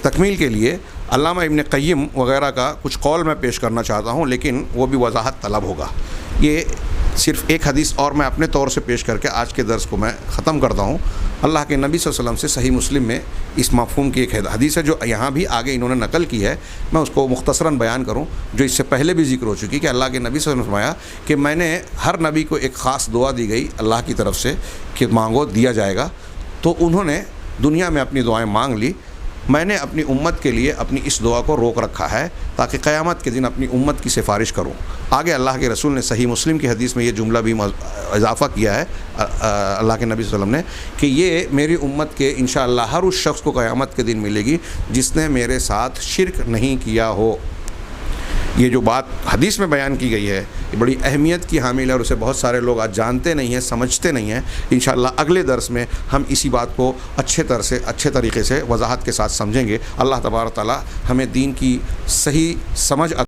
تکمیل کے لیے علامہ ابن قیم وغیرہ کا کچھ قول میں پیش کرنا چاہتا ہوں, لیکن وہ بھی وضاحت طلب ہوگا. یہ صرف ایک حدیث اور میں اپنے طور سے پیش کر کے آج کے درس کو میں ختم کرتا ہوں۔ اللہ کے نبی صلی اللہ علیہ وسلم سے صحیح مسلم میں اس مفہوم کی ایک حدیث ہے جو یہاں بھی آگے انہوں نے نقل کی ہے، میں اس کو مختصراً بیان کروں، جو اس سے پہلے بھی ذکر ہو چکی کہ اللہ کے نبی صلی اللہ علیہ وسلم نے فرمایا کہ میں نے ہر نبی کو ایک خاص دعا دی گئی اللہ کی طرف سے کہ مانگو دیا جائے گا، تو انہوں نے دنیا میں اپنی دعائیں مانگ لی، میں نے اپنی امت کے لیے اپنی اس دعا کو روک رکھا ہے تاکہ قیامت کے دن اپنی امت کی سفارش کروں۔ آگے اللہ کے رسول نے صحیح مسلم کی حدیث میں یہ جملہ بھی اضافہ کیا ہے اللہ کے نبی صلی اللہ علیہ وسلم نے کہ یہ میری امت کے انشاءاللہ ہر اس شخص کو قیامت کے دن ملے گی جس نے میرے ساتھ شرک نہیں کیا ہو۔ یہ جو بات حدیث میں بیان کی گئی ہے یہ بڑی اہمیت کی حامل ہے اور اسے بہت سارے لوگ آج جانتے نہیں ہیں، سمجھتے نہیں ہیں۔ انشاءاللہ اگلے درس میں ہم اسی بات کو اچھے طریقے سے وضاحت کے ساتھ سمجھیں گے۔ اللہ تبارک و تعالی ہمیں دین کی صحیح سمجھ